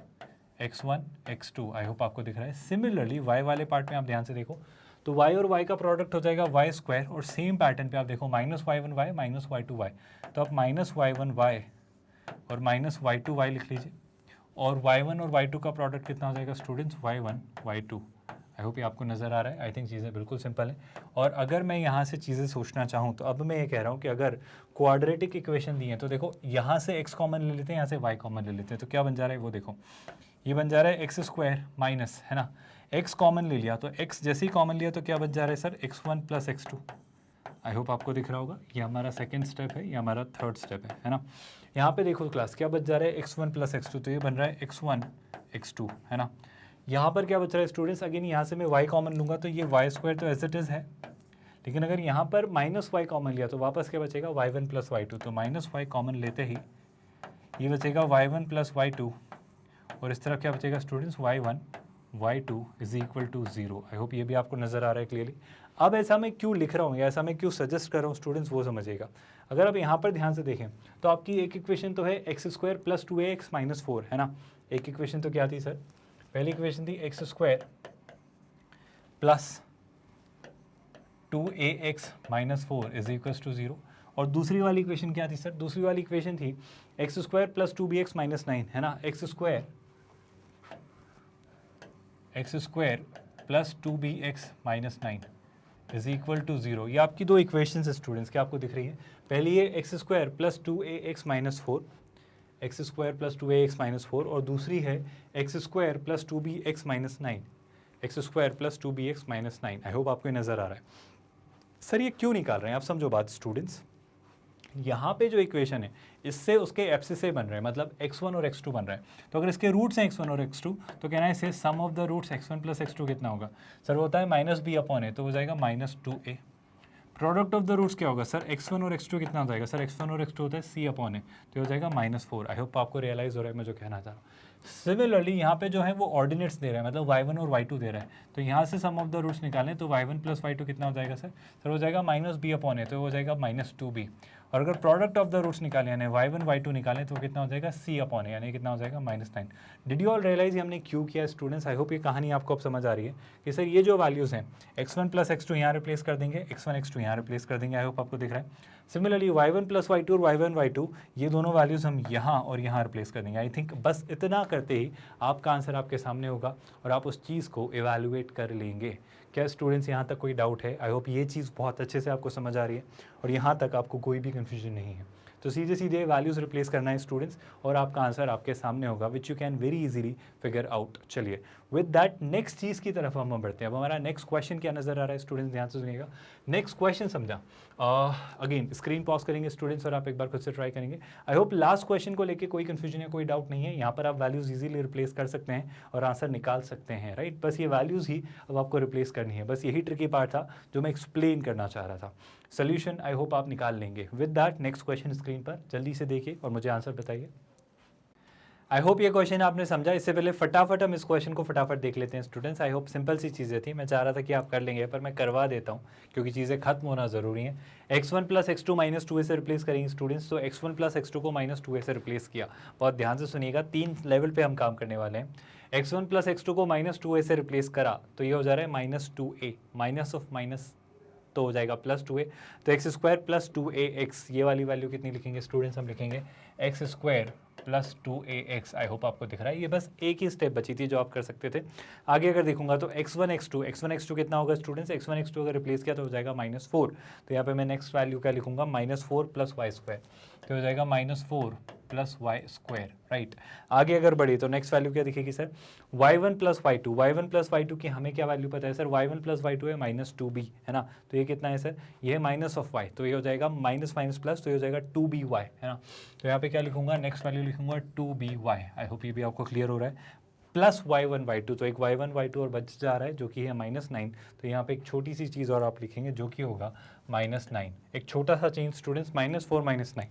x1 x2। आई होप आपको दिख रहा है। सिमिलरली y वाले पार्ट में आप ध्यान से देखो, तो y और y का प्रोडक्ट हो जाएगा y स्क्वायर, और सेम पैटर्न पे आप देखो minus y1 y minus y2 y, तो आप माइनस y1 y और माइनस y2 y लिख लीजिए, और y1 और y2 का प्रोडक्ट कितना हो जाएगा students, y1 y2। I hope ये आपको नज़र आ रहा है। आई थिंक चीज़ें बिल्कुल सिंपल हैं। और अगर मैं यहाँ से चीज़ें सोचना चाहूँ, तो अब मैं ये कह रहा हूँ कि अगर क्वाड्रेटिक इक्वेशन दी है, तो देखो यहाँ से x कॉमन ले लेते हैं, यहाँ से y कॉमन ले लेते हैं, तो क्या बन जा रहा है वो देखो, ये बन जा रहा है एक्स स्क्वायर माइनस है ना, x कॉमन ले लिया, तो x जैसे ही कॉमन लिया तो क्या बच जा रहा है सर, x1 प्लस x2। आई होप आपको दिख रहा होगा, ये हमारा सेकंड स्टेप है, ये हमारा थर्ड स्टेप है ना। यहाँ पे देखो क्लास, क्या बच जा रहा है, x1 प्लस x2, तो ये बन रहा है x1 x2 है ना। यहाँ पर क्या बच रहा है स्टूडेंट्स, अगेन यहाँ से मैं y कॉमन लूँगा तो ये y स्क्वायर तो एज इट इज़ है, लेकिन अगर यहाँ पर माइनस y कॉमन लिया तो वापस क्या बचेगा, y1 प्लस y2। तो माइनस y कॉमन लेते ही ये बचेगा y1 प्लस y2, और इस तरफ क्या बचेगा students, y1 y2 is equal to 0। I hope ये भी आपको नज़र आ रहा है क्लियरली। अब ऐसा मैं क्यों लिख रहा हूँ या ऐसा मैं क्यों सजेस्ट कर रहा हूँ स्टूडेंट्स, वो समझिएगा। अगर आप यहाँ पर ध्यान से देखें तो आपकी एक इक्वेशन तो है x square plus 2ax minus 4 है ना। एक इक्वेशन तो क्या थी सर, पहली इक्वेशन थी x square plus 2ax minus 4 is equal to 0, और दूसरी वाली इक्वेशन क्या थी सर, दूसरी वाली इक्वेशन थी x square plus 2bx minus 9 है ना। X square plus 2bx minus 9 is equal to 0। ये आपकी दो इक्वेशन है स्टूडेंट्स, क्या आपको दिख रही है। पहली है x square plus 2ax minus 4, x square plus 2ax minus 4, और दूसरी है x square plus 2bx minus 9, x square plus 2bx minus 9। आई होप आपको ये नज़र आ रहा है। सर ये क्यों निकाल रहे हैं आप, समझो बात स्टूडेंट्स। यहाँ पे जो इक्वेशन है इससे उसके एब्सिसे बन रहे हैं, मतलब x1 और x2 बन रहा है। तो अगर इसके रूट्स हैं x1 और x2, तो कहना है इसे sum of the roots x1 plus x2 कितना होगा सर, वो होता है माइनस बी अपॉन ए, तो हो जाएगा minus 2a। Product of the roots क्या होगा सर, x1 और x2 कितना हो जाएगा सर, x1 और x2 होता है c अपॉन ए, तो हो जाएगा माइनस 4। आई होप आपको रियलाइज़ हो रहा है मैं जो कहना चाह रहा हूँ। सिमिलरली यहाँ पे जो है वो ऑर्डिनेट्स दे रहा है, मतलब y1 और y2 दे रहा है, तो यहाँ से सम ऑफ द रूट्स निकालें तो y1 प्लस y2 कितना हो जाएगा सर हो जाएगा माइनस बी अपॉन ए, तो हो जाएगा माइनस 2b। और अगर प्रोडक्ट ऑफ द रूट्स निकालें यानी y1 y2 निकालें तो कितना हो जाएगा c अपॉन ए, यानी कितना हो जाएगा minus 9। Did you all realize हमने क्यों किया स्टूडेंट्स। आई होप ये कहानी आपको अब समझ आ रही है कि सर ये जो वैल्यूज़ हैं x1 प्लस x2 यहाँ रिप्लेस कर देंगे, x1 x2 यहाँ रिप्लेस कर देंगे। आई होप आपको दिख रहा है। सिमिलरली y1 प्लस y2 और y1 y2 ये दोनों वैल्यूज़ हम यहाँ और यहाँ रिप्लेस कर देंगे। आई थिंक बस इतना करते ही आपका आंसर आपके सामने होगा और आप उस चीज़ को एवेलुएट कर लेंगे। क्या स्टूडेंट्स यहाँ तक कोई डाउट है। आई होप ये चीज़ बहुत अच्छे से आपको समझ आ रही है और यहाँ तक आपको कोई भी कन्फ्यूजन नहीं है। तो सीधे सीधे वैल्यूज़ रिप्लेस करना है स्टूडेंट्स और आपका आंसर आपके सामने होगा, which you can very easily figure out. चलिए विद दैट नेक्स्ट चीज़ की तरफ हम बढ़ते हैं। अब हमारा नेक्स्ट क्वेश्चन क्या नज़र आ रहा है स्टूडेंट्स, ध्यान से सुनिएगा। नेक्स्ट क्वेश्चन समझा, अगेन स्क्रीन पॉज करेंगे स्टूडेंट्स और आप एक बार खुद से ट्राई करेंगे। आई होप लास्ट क्वेश्चन को लेके कोई कंफ्यूजन या कोई डाउट नहीं है। यहाँ पर आप वैल्यूज़ इजीली रिप्लेस कर सकते हैं और आंसर निकाल सकते हैं, राइट। बस ये वैल्यूज़ ही अब आपको रिप्लेस करनी है, बस यही ट्रिकी पार्ट था जो मैं एक्सप्लेन करना चाह रहा था। सोल्यूशन आई होप आप निकाल लेंगे। With that next question screen पर जल्दी से देखिए और मुझे आंसर बताइए। आई होप ये क्वेश्चन आपने समझा। इससे पहले फटाफट हम इस क्वेश्चन को फटाफट देख लेते हैं स्टूडेंट्स। आई होप सिंपल सी चीज़ें थी, मैं चाह रहा था कि आप कर लेंगे पर मैं करवा देता हूँ क्योंकि चीज़ें खत्म होना ज़रूरी है। x1 + x2 - 2a से रिप्लेस करेंगे स्टूडेंट्स, तो x1 + x2 को -2a से रिप्लेस किया। बहुत ध्यान से सुनिएगा, 3 लेवल पे हम काम करने वाले हैं। x1 + x2 को -2a से रिप्लेस करा तो ये हो जा रहा है -2a, माइनस ऑफ माइनस तो हो जाएगा +2a, तो x² + 2ax, ये वाली वैल्यू कितनी लिखेंगे स्टूडेंट्स, हम लिखेंगे x² + 2ax। आई होप आपको दिख रहा है। ये बस एक ही स्टेप बची थी जो आप कर सकते थे। आगे अगर देखूंगा तो x1 x2 कितना होगा स्टूडेंट्स, x1 x2 अगर रिप्लेस किया तो हो जाएगा -4, तो यहाँ पे मैं नेक्स्ट वैल्यू क्या लिखूंगा, -4 + y², तो हो जाएगा -4 + y², राइट। आगे अगर बढ़े तो नेक्स्ट वैल्यू क्या दिखेगी सर, y1 + y2 की हमें क्या वैल्यू पता है सर, y1 + y2 है -2b, है ना, तो ये कितना है सर, ये है -y, तो ये हो जाएगा माइनस माइनस प्लस, तो ये हो जाएगा 2by, है ना। तो यहाँ पे क्या लिखूंगा, नेक्स्ट वैल्यू लिखूंगा 2by। आई होप ये भी आपको क्लियर हो रहा है। प्लस y1 y2, तो एक y1 y2 और बच जा रहा है जो कि है -9, तो यहाँ पे एक छोटी सी चीज़ और आप लिखेंगे जो कि होगा -9। एक छोटा सा चेंज स्टूडेंट्स, -4 -9,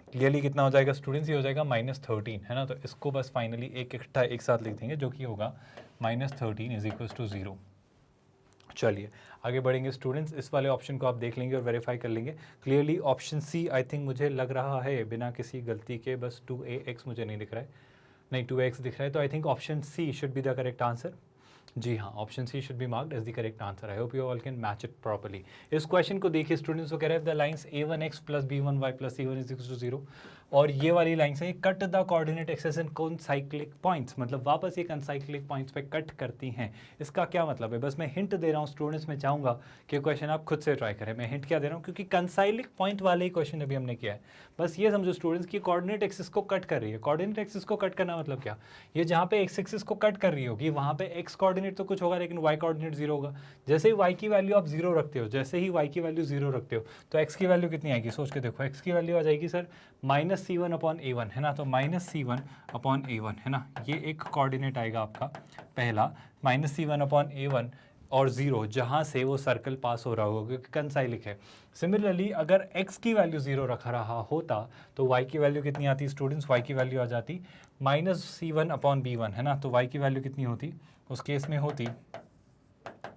क्लियरली कितना हो जाएगा स्टूडेंट्स, ये हो जाएगा -13, है ना। तो इसको बस फाइनली एक इकट्ठा एक साथ लिख देंगे जो कि होगा -13 = 0। चलिए आगे बढ़ेंगे स्टूडेंट्स, इस वाले ऑप्शन को आप देख लेंगे और वेरीफाई कर लेंगे। Clearly option c I think मुझे लग रहा है बिना किसी गलती के, बस 2ax मुझे नहीं दिख रहा है, नहीं 2x दिख रहा है, तो I think option C should be the correct answer. जी हाँ, option C should be marked as the correct answer. I hope you all can match it properly. इस क्वेश्चन को देखिए स्टूडेंट्स, वो कह रहे हैं the lines a1x + b1y + c1 = 0, और ये वाली लाइंस है cut the coordinate axes in concyclic points, मतलब वापस ये कॉनसाइक्लिक पॉइंट्स पे कट करती हैं। इसका क्या मतलब है, बस मैं हिंट दे रहा हूँ स्टूडेंट्स, मैं चाहूँगा कि क्वेश्चन आप खुद से ट्राई करें। मैं हिंट क्या दे रहा हूँ, क्योंकि कॉनसाइक्लिक पॉइंट वाले ही क्वेश्चन अभी हमने किया है। बस ये समझो स्टूडेंट्स कि कोऑर्डिनेट एक्सिस को कट कर रही है। कोऑर्डिनेट एक्सिस को कट करना मतलब क्या, ये जहाँ पे एक्स एक्सिस को कट कर रही होगी वहाँ पे एक्स कोऑर्डिनेट तो कुछ होगा लेकिन वाई कोऑर्डिनेट 0 होगा। जैसे ही वाई की वैल्यू आप 0 रखते हो, जैसे ही वाई की वैल्यू 0 रखते हो तो एक्स की वैल्यू कितनी आएगी, सोच के देखो। एक्स की वैल्यू आ जाएगी सर -c1/a1, है ना, तो -c1/a1, है ना, ये एक कोऑर्डिनेट आएगा आपका पहला, -c1/a1 और 0, जहाँ से वो सर्कल पास हो रहा होगा क्योंकि कंसाइलिक है। सिमिलरली अगर x की वैल्यू 0 रखा रहा होता तो y की वैल्यू कितनी आती स्टूडेंट्स, y की वैल्यू आ जाती -c1/b1, है ना, तो y की वैल्यू कितनी होती उस केस में, होती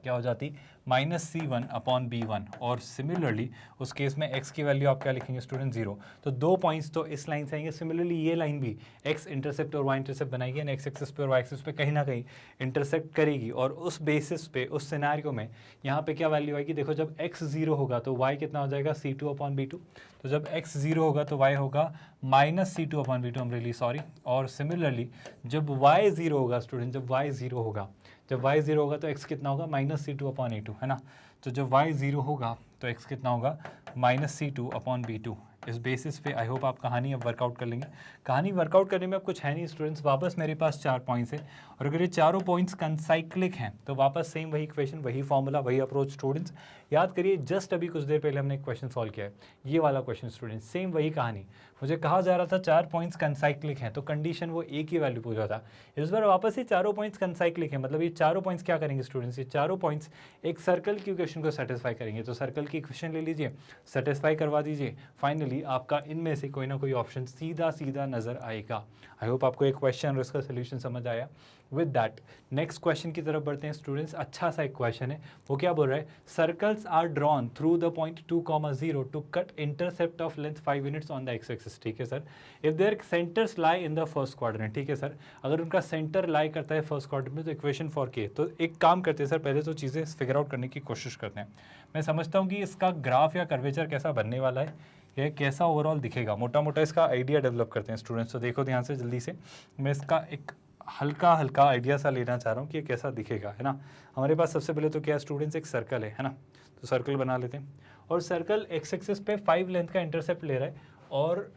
क्या हो जाती -c1/b1, और सिमिलरली उस केस में x की वैल्यू आप क्या लिखेंगे स्टूडेंट, 0। तो 2 पॉइंट्स तो इस लाइन से आएंगे। सिमिलरली ये लाइन भी x इंटरसेप्ट और y इंटरसेप्ट बनाएगी, यानी x एक्सिस पे और y एक्सिस पे कहीं ना कहीं इंटरसेप्ट करेगी, और उस बेसिस पे उस सिनेरियो में यहाँ पे क्या वैल्यू आएगी, देखो जब x 0 होगा तो y कितना हो जाएगा, c2/b2, तो जब x 0 होगा तो y होगा -c2/b2, I'm really sorry। और सिमिलरली जब y 0 होगा स्टूडेंट, जब y 0 होगा, जब y 0 होगा तो x कितना होगा, -c2/a2, है ना। तो जब y 0 होगा तो x कितना होगा, -c2/b2। इस बेसिस पे आई होप आप कहानी अब वर्कआउट कर लेंगे। कहानी वर्कआउट करने में अब कुछ है नहीं स्टूडेंट्स, वापस मेरे पास 4 पॉइंट्स हैं, और अगर ये चारों पॉइंट्स कंसाइक्लिक हैं तो वापस सेम वही इक्वेशन, वही फॉर्मूला, वही अप्रोच स्टूडेंट्स। याद करिए जस्ट अभी कुछ देर पहले हमने एक क्वेश्चन सॉल्व किया है, ये वाला क्वेश्चन स्टूडेंट्स, सेम वही कहानी। मुझे कहा जा रहा था 4 पॉइंट्स कंसाइक्लिक हैं, तो कंडीशन वो एक ही वैल्यू पूछा था। इस बार वापस ही चारों पॉइंट्स कंसाइक्लिक हैं, मतलब ये चारों पॉइंट्स क्या करेंगे स्टूडेंट्स, ये चारों पॉइंट्स एक सर्कल की इक्वेशन को सेटिस्फाई करेंगे। तो सर्कल की इक्वेशन ले लीजिए, सेटिस्फाई करवा दीजिए, फाइनली आपका इनमें से कोई ना कोई ऑप्शन सीधा सीधा नजर आएगा। आई होप आपको एक क्वेश्चन और इसका सोल्यूशन समझ आया। विद दैट नेक्स्ट क्वेश्चन की तरफ बढ़ते हैं स्टूडेंट्स। अच्छा सा एक क्वेश्चन है, वो क्या बोल रहा है, circles are drawn through the point 2,0 to cut intercept of length 5 units on the x axis, ठीक है sir. If their centres lie in the first quadrant, ठीक है सर, अगर उनका सेंटर लाई करता है फर्स्ट क्वाड्रेंट में, तो इक्वेशन फॉर के, तो एक काम करते हैं सर, पहले तो चीज़ें फिगर आउट करने की कोशिश करते हैं। मैं समझता हूँ कि इसका ग्राफ या कर्वेचर कैसा बनने वाला है, यह कैसा ओवरऑल दिखेगा, मोटा मोटा इसका आइडिया डेवलप करते हैं स्टूडेंट्स। तो देखो ध्यान से जल्दी से, मैं इसका एक हल्का हल्का आइडिया सा लेना चाह रहा हूँ कि ये कैसा दिखेगा, है ना। हमारे पास सबसे पहले तो क्या स्टूडेंट्स, एक सर्कल है ना, तो सर्कल बना लेते हैं, और सर्कल एक्स एक्सिस पे 5 लेंथ का इंटरसेप्ट ले रहा है, और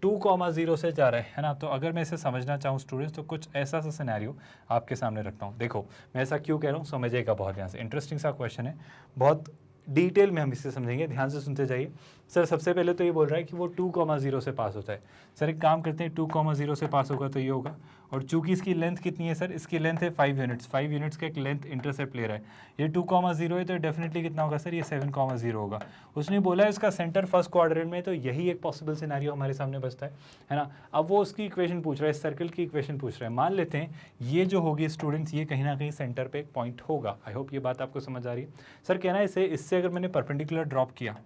2,0 से जा रहा है ना। तो अगर मैं इसे समझना चाहूँ स्टूडेंट्स, तो कुछ ऐसा सा सिनेरियो आपके सामने रखता हूँ। देखो मैं ऐसा क्यों कह रहा हूँ, समझिएगा बहुत ध्यान से, इंटरेस्टिंग सा क्वेश्चन है, बहुत डिटेल में हम इसे समझेंगे, ध्यान से सुनते जाइए। सर सबसे पहले तो ये बोल रहा है कि वो 2,0 से पास होता है। सर एक काम करते हैं, 2,0 से पास होगा तो ये होगा, और चूंकि इसकी लेंथ कितनी है सर, इसकी लेंथ है 5 यूनिट्स, 5 यूनिट्स का एक लेंथ इंटरसेप्ट ले रहा है। ये 2,0 है तो डेफिनेटली कितना होगा सर, ये 7,0 होगा। उसने बोला है इसका सेंटर फर्स्ट क्वाड्रेंट में, तो यही एक पॉसिबल सिनेरियो हमारे सामने बचता है ना। अब वो उसकी इक्वेशन पूछ रहा है, सर्कल की इक्वेशन पूछ रहा है। मान लेते हैं ये जो होगी स्टूडेंट्स, ये कहीं ना कहीं सेंटर पे एक पॉइंट होगा। आई होप ये बात आपको समझ आ रही है। सर कहना है इससे अगर मैंने परपेंडिकुलर ड्रॉप किया,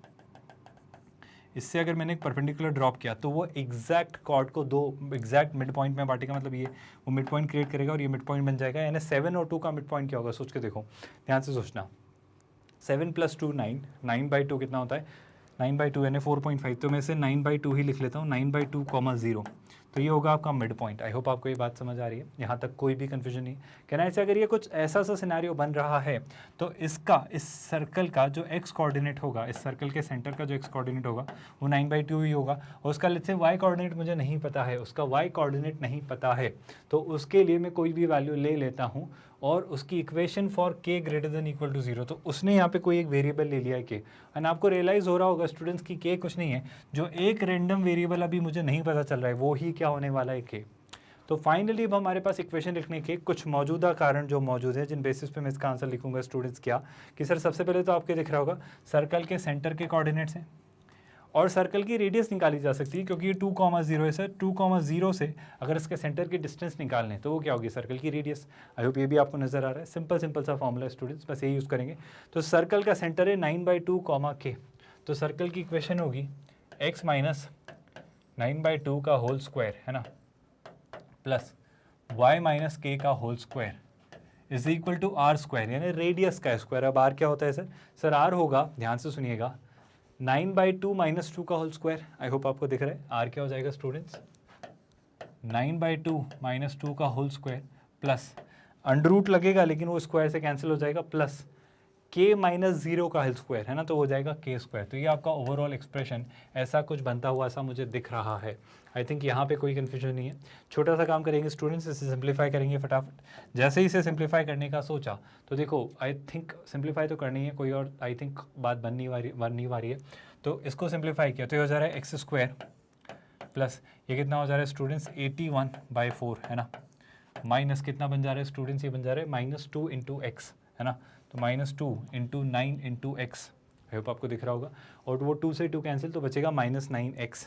इससे अगर मैंने एक परपेंडिकुलर ड्रॉप किया, तो वो एग्जैक्ट कॉर्ड को दो एग्जैक्ट मिड पॉइंट में बांटेगा, मतलब ये वो मिड पॉइंट क्रिएट करेगा और ये मिड पॉइंट बन जाएगा। यानी 7 और 2 का मिड पॉइंट क्या होगा, सोच के देखो, ध्यान से सोचना। 7 + 2 9, 9/2 कितना होता है, 9/2 यानी 4.5। तो मैं इसे 9/2 ही लिख लेता हूँ, 9/2, 0। तो ये होगा आपका मिड पॉइंट। आई होप आपको ये बात समझ आ रही है, यहाँ तक कोई भी कन्फ्यूजन नहीं। कहना है अगर ये कुछ ऐसा सा सिनेरियो बन रहा है, तो इसका इस सर्कल का जो एक्स कोऑर्डिनेट होगा, इस सर्कल के सेंटर का जो एक्स कोऑर्डिनेट होगा वो 9/2 ही होगा। और उसका लेट्स से वाई कोऑर्डिनेट मुझे नहीं पता है, उसका वाई कोऑर्डिनेट नहीं पता है, तो उसके लिए मैं कोई भी वैल्यू ले लेता हूँ और उसकी इक्वेशन फॉर k > 0, तो उसने यहाँ पे कोई एक वेरिएबल ले लिया है k। एंड आपको रियलाइज़ हो रहा होगा स्टूडेंट्स की k कुछ नहीं है, जो एक रैंडम वेरिएबल अभी मुझे नहीं पता चल रहा है वो ही क्या होने वाला है k। तो फाइनली अब हमारे पास इक्वेशन लिखने के कुछ मौजूदा कारण जो मौजूद है, जिन बेसिस पे मैं इसका आंसर लिखूंगा स्टूडेंट्स, क्या कि सर सबसे पहले तो आपके दिख रहा होगा सर्कल के सेंटर के कोऑर्डिनेट्स हैं और सर्कल की रेडियस निकाली जा सकती है, क्योंकि ये 2,0 है सर। 2,0 से अगर इसके सेंटर की डिस्टेंस निकालने तो वो क्या होगी, सर्कल की रेडियस। आई होप ये भी आपको नजर आ रहा है, सिंपल सा फॉर्मूला स्टूडेंट्स, बस ये यूज़ करेंगे। तो सर्कल का सेंटर है 9/2, k, तो सर्कल की इक्वेशन होगी x - 9/2 का होल स्क्वायर, है ना, प्लस y - k का whole square is equal to r square, यानी रेडियस का स्क्वायर। अब r क्या होता है सर r होगा, ध्यान से सुनिएगा, 9/2 - 2 का होल स्क्वायर। आई होप आपको दिख रहा है, r क्या हो जाएगा स्टूडेंट्स, 9/2 - 2 का होल स्क्वायर प्लस अंडर लगेगा लेकिन वो स्क्वायर से कैंसिल हो जाएगा, प्लस k - 0 का होल स्क्वायर, है ना, तो हो जाएगा k स्क्वायर। तो ये आपका ओवरऑल एक्सप्रेशन ऐसा कुछ बनता हुआ ऐसा मुझे दिख रहा है। आई थिंक यहाँ पे कोई कन्फ्यूजन नहीं है। छोटा सा काम करेंगे स्टूडेंट्स, इसे सिंप्लीफाई करेंगे फटाफट। जैसे ही इसे सिंप्लीफाई करने का सोचा तो देखो, आई थिंक सिंप्लीफाई तो करनी है, कोई और आई थिंक बात बननी वाली है। तो इसको सिंप्लीफाई किया तो ये हो जा रहा है x² प्लस ये कितना हो जा रहा है स्टूडेंट्स, 81/4, है ना, माइनस कितना बन जा रहा है स्टूडेंट्स, ये बन जा रहा है -2 × x, है ना, तो -2 × 9 × x। आई होप आपको दिख रहा होगा, और वो 2 से 2 कैंसिल तो बचेगा -9x।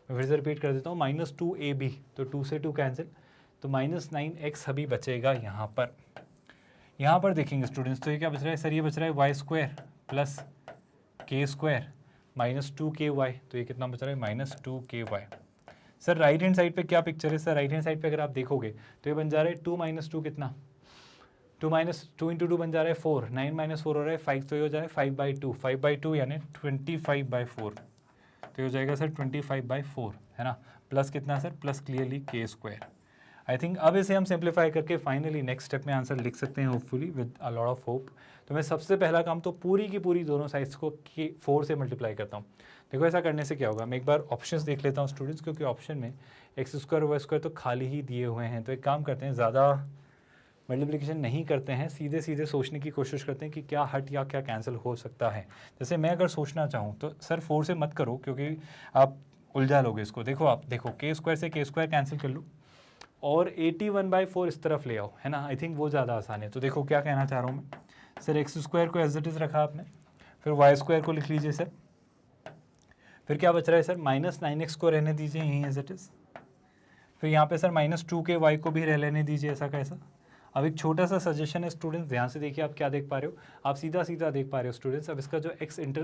मैं फिर से रिपीट कर देता हूँ, -2ab, तो 2 से 2 कैंसिल, तो -9x अभी बचेगा यहाँ पर। यहाँ पर देखेंगे स्टूडेंट्स, तो ये क्या बच रहा है सर, ये बच रहा है y² प्लस k² -2ky, तो ये कितना बच रहा है -2ky। Sir right hand side पे क्या पिक्चर है, सर राइट हैंड साइड पे अगर आप देखोगे तो ये बन जा रहा है 2 - 2 कितना, 2 × 2 बन जा रहा है 4, 9 - 4 हो रहा है 5, तो ये हो जा रहा है 5/2, 5/2 यानी 25/4, तो ये हो जाएगा सर 25/4, है ना, प्लस कितना sir, plus clearly k²। I think अब इसे हम सिंप्लीफाई करके फाइनली नेक्स्ट स्टेप में आंसर लिख सकते हैं, hopefully with a lot of hope. तो मैं सबसे पहला काम तो पूरी की पूरी दोनों साइड्स को 4 से मल्टीप्लाई करता हूँ। देखो ऐसा करने से क्या होगा, मैं एक बार ऑप्शंस देख लेता हूँ स्टूडेंट्स, क्योंकि ऑप्शन में x² y² तो खाली ही दिए हुए हैं। तो एक काम करते हैं, ज़्यादा मल्टीप्लिकेशन नहीं करते हैं, सीधे सीधे सोचने की कोशिश करते हैं कि क्या हट या क्या कैंसिल हो सकता है। जैसे मैं अगर सोचना चाहूँ तो सर 4 से मत करो, क्योंकि आप उलझा लोगे इसको। देखो आप देखो, k² से k² कैंसिल कर लो और 81/4 इस तरफ ले आओ, है ना, आई थिंक वो ज़्यादा आसान है। तो देखो क्या कहना चाह रहा हूँ मैं, सर x² को एज इट इज़ रखा आपने, फिर y² को लिख लीजिए सर, फिर क्या बच रहा है सर, -9x को रहने दीजिए यहीं एज इट इज़, फिर यहाँ पे सर -2ky को भी रह लेने दीजिए ऐसा कैसा। अब एक छोटा सा सजेशन है स्टूडेंट्स, ध्यान से देखिए आप क्या देख पा रहे हो, आप सीधा सीधा देख पा रहे हो स्टूडेंट्स। अब इसका जो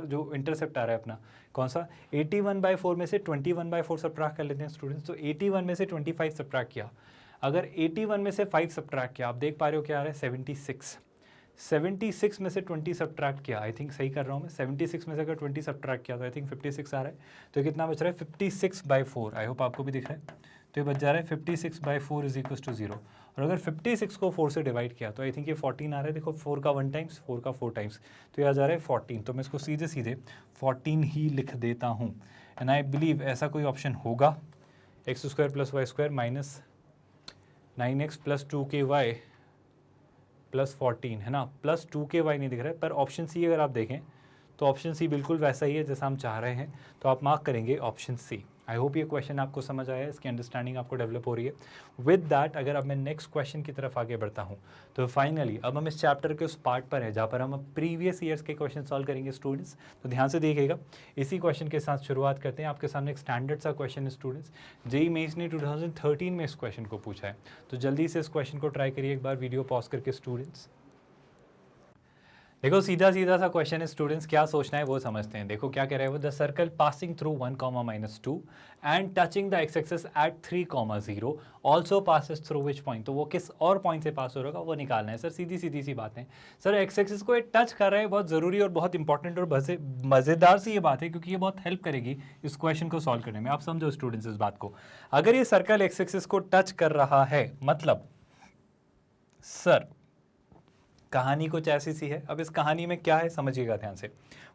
जो इंटरसेप्ट आ रहा है अपना, कौन सा, 81/4 में से 21/4 सब्ट्रैक्ट कर लेते हैं स्टूडेंट्स। तो 81 में से 25 सब्ट्रैक्ट किया, अगर 81 में से 5 सब्ट्रैक्ट किया, आप देख पा रहे हो क्या आ रहा है 76। 76 में से 20 सब्ट्रैक्ट किया, आई थिंक सही कर रहा हूँ मैं, 76 में से अगर 20 सब्ट्रैक्ट किया तो आई थिंक 56 आ रहा है। तो कितना बच रहा है 56/4, आई होप आपको भी दिख रहा है। तो ये बच जा रहा है 56/4 = 0। और अगर 56 को 4 से डिवाइड किया तो आई थिंक ये 14 आ रहा है। देखो 4 का 1 टाइम्स, 4 का 4 टाइम्स, तो ये आ जा रहा है 14। तो मैं इसको सीधे सीधे 14 ही लिख देता हूँ। एंड आई बिलीव ऐसा कोई ऑप्शन होगा x square plus y square minus 9x plus 2ky plus 14 है ना, प्लस 2ky नहीं दिख रहा है, पर ऑप्शन सी अगर आप देखें तो ऑप्शन सी बिल्कुल वैसा ही है जैसा हम चाह रहे हैं, तो आप मार्क करेंगे ऑप्शन सी। आई होप ये क्वेश्चन आपको समझ आया है, इसकी अंडरस्टैंडिंग आपको डेवलप हो रही है। विद दैट अगर अब मैं नेक्स्ट क्वेश्चन की तरफ आगे बढ़ता हूँ, तो फाइनली अब हम इस चैप्टर के उस पार्ट पर हैं जहाँ पर हम प्रीवियस ईयर्स के क्वेश्चन सॉल्व करेंगे स्टूडेंट्स। तो ध्यान से देखिएगा, इसी क्वेश्चन के साथ शुरुआत करते हैं। आपके सामने एक स्टैंडर्ड सा क्वेश्चन है स्टूडेंट्स, जेईई मेंस ने 2013 में इस क्वेश्चन को पूछा है, तो जल्दी से इस क्वेश्चन को ट्राई करिए एक बार वीडियो पॉज करके स्टूडेंट्स। देखो सीधा सीधा सा क्वेश्चन है स्टूडेंट्स, क्या सोचना है वो समझते हैं। देखो क्या कह रहा है वो, the circle passing through 1, -2 and touching the x axis at 3, 0 also passes through which point. तो वो किस और पॉइंट से पास हो रहा होगा वो निकालना है सर, सीधी सीधी सी बात है सर। एक्स एक्सिस को ये टच कर रहा है, बहुत ज़रूरी और बहुत इंपॉर्टेंट और मज़ेदार सी ये बात है, क्योंकि ये बहुत हेल्प करेगी इस क्वेश्चन को सॉल्व करने में। आप समझो स्टूडेंट्स इस बात को, अगर ये सर्कल एक्स एक्सिस को टच कर रहा है मतलब सर कहानी कुछ ऐसी सी है। अब इस कहानी में क्या है समझिएगा ध्यान से,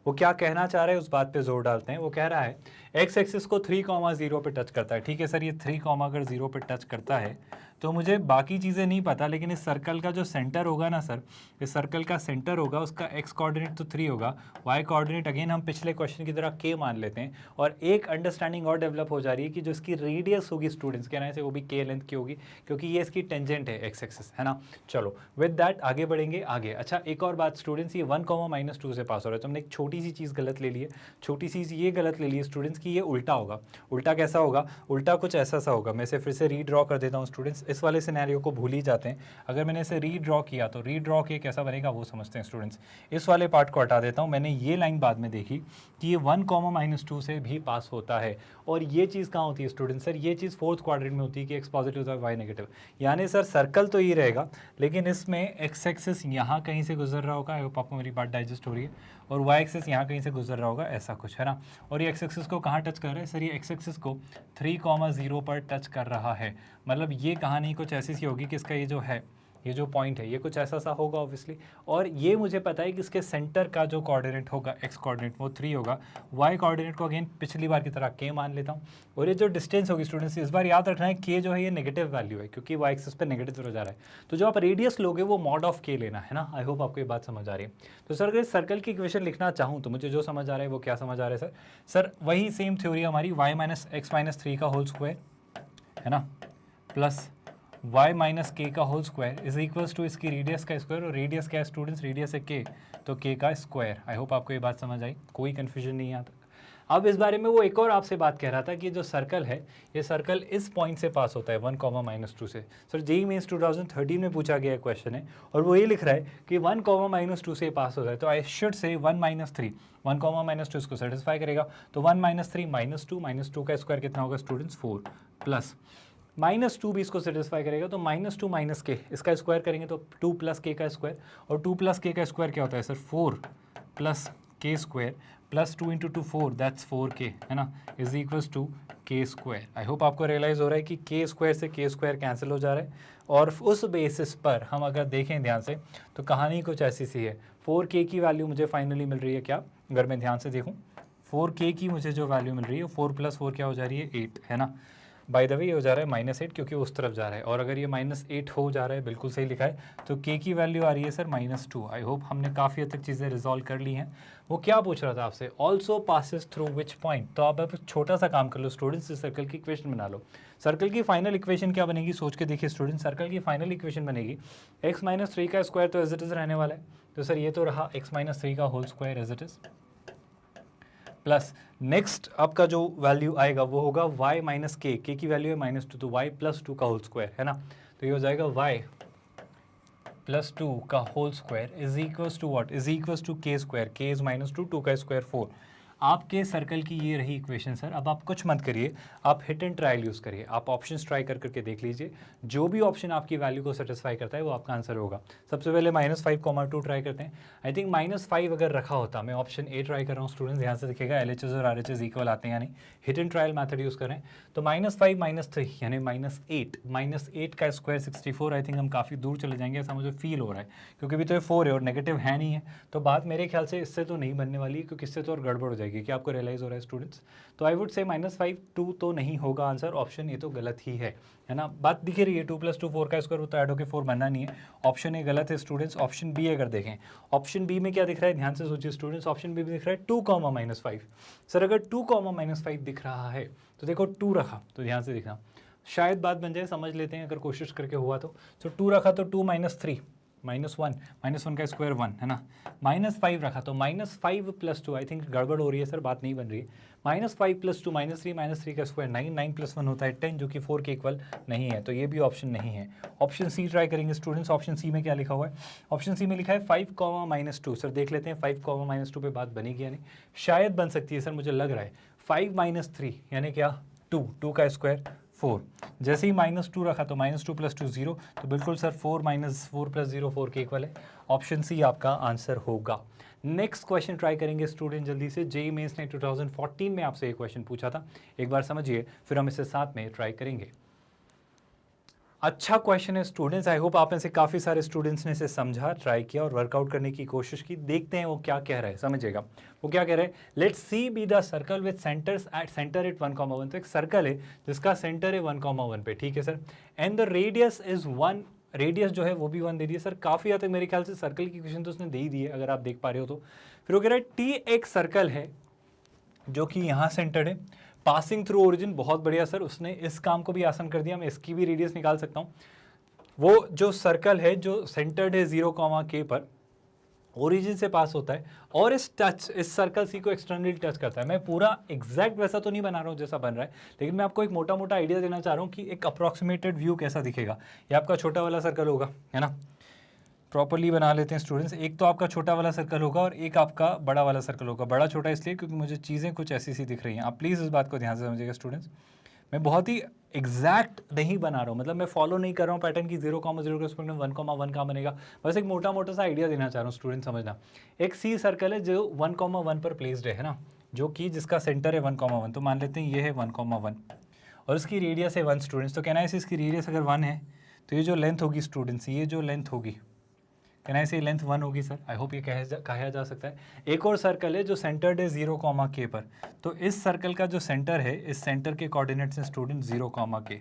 वो क्या कहना चाह रहे हैं उस बात पे जोर डालते हैं। वो कह रहा है एक्स एक्सिस को 3, 0 पे टच करता है, ठीक है सर। ये 3, अगर 0 पे टच करता है तो मुझे बाकी चीज़ें नहीं पता, लेकिन इस सर्कल का जो सेंटर होगा ना सर, इस सर्कल का सेंटर होगा, उसका एक्स कोऑर्डिनेट तो 3 होगा, वाई कोऑर्डिनेट अगेन हम पिछले क्वेश्चन की तरह के मान लेते हैं। और एक अंडरस्टैंडिंग और डेवलप हो जा रही है कि जो इसकी रेडियस होगी स्टूडेंट्स कहना से, वो भी के लेंथ की होगी, क्योंकि ये इसकी टेंजेंट है एक्स एक्सिस, है ना। चलो विद दैट आगे बढ़ेंगे आगे। अच्छा एक और बात स्टूडेंट्स, ये 1, -2 से पास हो रहा है, तो हमने एक छोटी सी चीज़ गलत ले ली है, छोटी सी ये गलत ले ली है स्टूडेंट्स की ये उल्टा होगा। उल्टा कैसा होगा, उल्टा कुछ ऐसा सा होगा। मैं इसे फिर से रीड्रॉ कर देता हूँ स्टूडेंट्स, इस वाले सिनेरियो को भूल ही जाते हैं। अगर मैंने इसे रीड्रॉ किया तो रीड्रॉ के कैसा बनेगा वो समझते हैं स्टूडेंट्स। इस वाले पार्ट को हटा देता हूँ, मैंने ये लाइन बाद में देखी कि ये 1, -2 से भी पास होता है। और ये चीज़ कहाँ होती है स्टूडेंट सर, ये चीज़ 4th क्वाड्रेंट में होती है कि एक्स पॉजिटिव और वाई नेगेटिव। यानी सर सर्कल तो ये रहेगा, लेकिन इसमें एक्स एक्सिस यहाँ कहीं से गुजर रहा होगा, आई होप आपको मेरी बात डाइजेस्ट हो रही है, और वाई एक्सिस यहाँ कहीं से गुजर रहा होगा, ऐसा कुछ है ना। और ये एक्स एक्सिस को कहाँ टच कर रहा है सर, ये एक्स एक्सिस को 3, 0 पर टच कर रहा है। मतलब ये कहानी कुछ ऐसी सी होगी कि इसका ये जो है, ये जो पॉइंट है ये कुछ ऐसा सा होगा ऑब्वियसली। और ये मुझे पता है कि इसके सेंटर का जो कोऑर्डिनेट होगा एक्स कोऑर्डिनेट वो 3 होगा, वाई कोऑर्डिनेट को अगेन पिछली बार की तरह के मान लेता हूँ। और ये जो डिस्टेंस होगी स्टूडेंट्स, इस बार याद रखना है के जो है ये नेगेटिव वैल्यू है, क्योंकि वाई एक्सिस पे नेगेटिव हो जा रहा है। तो जो आप रेडियस लोगे वो मॉड ऑफ के लेना है ना। आई होप आपको ये बात समझ आ रही है। तो सर अगर सर्कल की इक्वेशन लिखना चाहूँ तो मुझे जो समझ आ रहा है वो क्या समझ आ रहा है सर वही सेम थ्योरी हमारी y - x - 3 का होल स्क्वायर है ना, प्लस y - k का whole square is equals to इसकी रेडियस का स्क्वायर। और रेडियस क्या है स्टूडेंट्स, रेडियस है k, तो k का स्क्वायर। आई होप आपको ये बात समझ आई, कोई कन्फ्यूजन नहीं आता। अब इस बारे में वो एक और आपसे बात कह रहा था कि जो सर्कल है ये सर्कल इस पॉइंट से पास होता है 1, -2 से। सर जेईई मेंस 2013 में पूछा गया क्वेश्चन है और वो ये लिख रहा है कि 1, -2 से पास होता है, तो आई शुड से 1 - 3, 1, -2 इसको सेटिस्फाई करेगा। तो 1 - 3 - 2 का स्क्वायर कितना होगा स्टूडेंट्स 4, प्लस -2 भी इसको सेटिस्फाई करेगा, तो -2 - k इसका स्क्वायर करेंगे तो 2 + k का स्क्वायर। और 2 + k का स्क्वायर क्या होता है सर, 4 + k स्क्वायर प्लस 2 × 2 4 दैट्स 4k है ना, is equals to k square. I hope आपको रियलाइज़ हो रहा है कि k स्क्वायर से k स्क्वायर कैंसिल हो जा रहा है। और उस बेसिस पर हम अगर देखें ध्यान से तो कहानी कुछ ऐसी सी है। 4k की वैल्यू मुझे फाइनली मिल रही है क्या, अगर मैं ध्यान से देखूँ 4k की मुझे जो वैल्यू मिल रही है 4 + 4 क्या हो जा रही है 8 है ना। बाय द वे ये हो जा रहा है -8 क्योंकि उस तरफ जा रहा है, और अगर ये -8 हो जा रहा है बिल्कुल सही लिखा है, तो k की वैल्यू आ रही है सर -2। आई होप हमने काफ़ी हद तक चीज़ें रिजॉल्व कर ली हैं। वो क्या पूछ रहा था आपसे, also passes through which point. तो आप छोटा सा काम कर लो स्टूडेंट्स, इस सर्कल की इक्वेशन बना लो। सर्कल की फाइनल इक्वेशन क्या बनेगी सोच के देखिए स्टूडेंट, सर्कल की फाइनल इक्वेशन बनेगी x - 3 का स्क्वायर तो एज इट इज़ रहने वाला है, तो सर ये तो रहा x - 3 का whole square as it is, plus next आपका जो वैल्यू आएगा वो होगा y - k की वैल्यू है -2, तो y + 2 का होल स्क्वायर है ना। तो ये हो जाएगा y + 2 का whole square is equals to what, is equals to k square, k इज -2, 2 का स्क्वायर 4। आपके सर्कल की ये रही इक्वेशन सर। अब आप कुछ मत करिए, आप हिट एंड ट्रायल यूज़ करिए, आप ऑप्शंस ट्राई करके देख लीजिए, जो भी ऑप्शन आपकी वैल्यू को सेटिस्फाई करता है वो आपका आंसर होगा। सबसे पहले -5, 2 ट्राई करते हैं। आई थिंक -5 अगर रखा होता, मैं ऑप्शन ए ट्राई कर रहा हूँ स्टूडेंट्स, ध्यान से देखिएगा LHS और RHS इक्वल आते हैं या नहीं, hit and trial method use करें। तो -5 - 3 यानी -8 का स्क्वायर 64। आई थिंक हम काफ़ी दूर चले जाएंगे ऐसा मुझे फील हो रहा है, क्योंकि अभी तो ये 4 है और नेगेटिव है नहीं है, तो बात मेरे ख्याल से इससे तो नहीं बनने वाली है, क्योंकि इससे तो और गड़बड़ हो जाएगी। जाएगी। क्या आपको रियलाइज़ हो रहा है स्टूडेंट्स? तो आई वुड से -5 2 तो नहीं होगा आंसर, ऑप्शन ए तो गलत ही है ना। बात दिख रही है 2 + 2 4 का स्क्वायर होता है, ऐड होकर 4 बनना नहीं है। ऑप्शन ए गलत है स्टूडेंट्स। ऑप्शन बी अगर देखें, ऑप्शन बी में क्या दिख रहा है, ध्यान से सोचिए स्टूडेंट्स। ऑप्शन बी में दिख रहा है 2, -5। सर अगर 2, -5 दिख रहा है तो देखो 2 रखा, तो ध्यान से दिखना, शायद बात बन जाए, समझ लेते हैं अगर कोशिश करके हुआ तो। 2 रखा तो 2 - 3 -1 का स्क्वायर 1 है ना। -5 रखा तो -5 + 2, आई थिंक गड़बड़ हो रही है सर, बात नहीं बन रही है। -5 + 2 -3 का स्क्वायर 9, 9 + 1 होता है 10, जो कि 4 के इक्वल नहीं है, तो ये भी ऑप्शन नहीं है। ऑप्शन सी ट्राई करेंगे स्टूडेंट्स। ऑप्शन सी में क्या लिखा हुआ है? ऑप्शन सी में लिखा है 5, -2। सर देख लेते हैं 5, -2 पे बात बनेगी या नहीं। शायद बन सकती है सर, मुझे लग रहा है 5 - 3 यानी क्या 2 का स्क्वायर 4। जैसे ही -2 रखा तो -2 + 2 0, तो बिल्कुल सर 4 - 4 + 0 4 के इक्वल है। ऑप्शन सी आपका आंसर होगा। नेक्स्ट क्वेश्चन ट्राई करेंगे स्टूडेंट जल्दी से। जेईई मेंस ने 2014 में आपसे एक क्वेश्चन पूछा था, एक बार समझिए, फिर हम इसे साथ में ट्राई करेंगे। अच्छा क्वेश्चन है स्टूडेंट्स, आई होप आप में से काफ़ी सारे स्टूडेंट्स ने इसे समझा, ट्राई किया और वर्कआउट करने की कोशिश की। देखते हैं वो क्या कह रहा है, समझिएगा वो क्या कह रहा है। Let's see be the circle with centre at 1, 1। तो एक सर्कल है जिसका सेंटर है 1, 1 पे, ठीक है sir. And the radius is 1, radius जो है वो भी 1 दे दिया सर। काफ़ी हद तक मेरे ख्याल से सर्कल की क्वेश्चन तो उसने दे ही दी है, अगर आप देख पा रहे हो तो। फिर वो कह रहा है टी एक सर्कल है जो कि यहाँ सेंटर्ड है, पासिंग थ्रू ओरिजिन। बहुत बढ़िया सर, उसने इस काम को भी आसान कर दिया, मैं इसकी भी रेडियस निकाल सकता हूँ। वो जो सर्कल है जो सेंटर्ड है 0, k पर, ओरिजिन से पास होता है और इस सर्कल सी को एक्सटर्नली टच करता है। मैं पूरा एग्जैक्ट वैसा तो नहीं बना रहा हूँ जैसा बन रहा है, लेकिन मैं आपको एक मोटा मोटा आइडिया देना चाह रहा हूँ कि एक अप्रॉक्सीमेटेड व्यू कैसा दिखेगा। ये आपका छोटा वाला सर्कल होगा, है ना। प्रॉपर्ली बना लेते हैं स्टूडेंट्स। एक तो आपका छोटा वाला सर्कल होगा और एक आपका बड़ा वाला सर्कल होगा। बड़ा छोटा इसलिए क्योंकि मुझे चीज़ें कुछ ऐसी सी दिख रही हैं। आप प्लीज़ इस बात को ध्यान से समझिएगा स्टूडेंट्स। मैं बहुत ही एग्जैक्ट नहीं बना रहा हूँ, मतलब मैं फॉलो नहीं कर रहा हूँ पैटर्न की 0, 0 के रिस्पेक्ट में 1, 1 कहाँ बनेगा। बस एक मोटा मोटा सा आइडिया देना चाह रहा हूँ स्टूडेंट, समझना। एक सी सर्कल है जो 1, 1 पर प्लेस्ड है ना, जो कि जिसका सेंटर है 1, 1। तो मान लेते हैं ये है 1, 1 और इसकी रेडियस है 1 स्टूडेंट्स। तो कहना है इसकी रेडियस अगर 1 है तो ये जो लेंथ होगी स्टूडेंट्स, ये जो लेंथ होगी, कहना है इसे लेंथ 1 होगी सर। आई होप ये कहा जा सकता है। एक और सर्कल है जो सेंटर्ड है 0, k पर। तो इस सर्कल का जो सेंटर है, इस सेंटर के कोऑर्डिनेट्स हैं स्टूडेंट 0, k।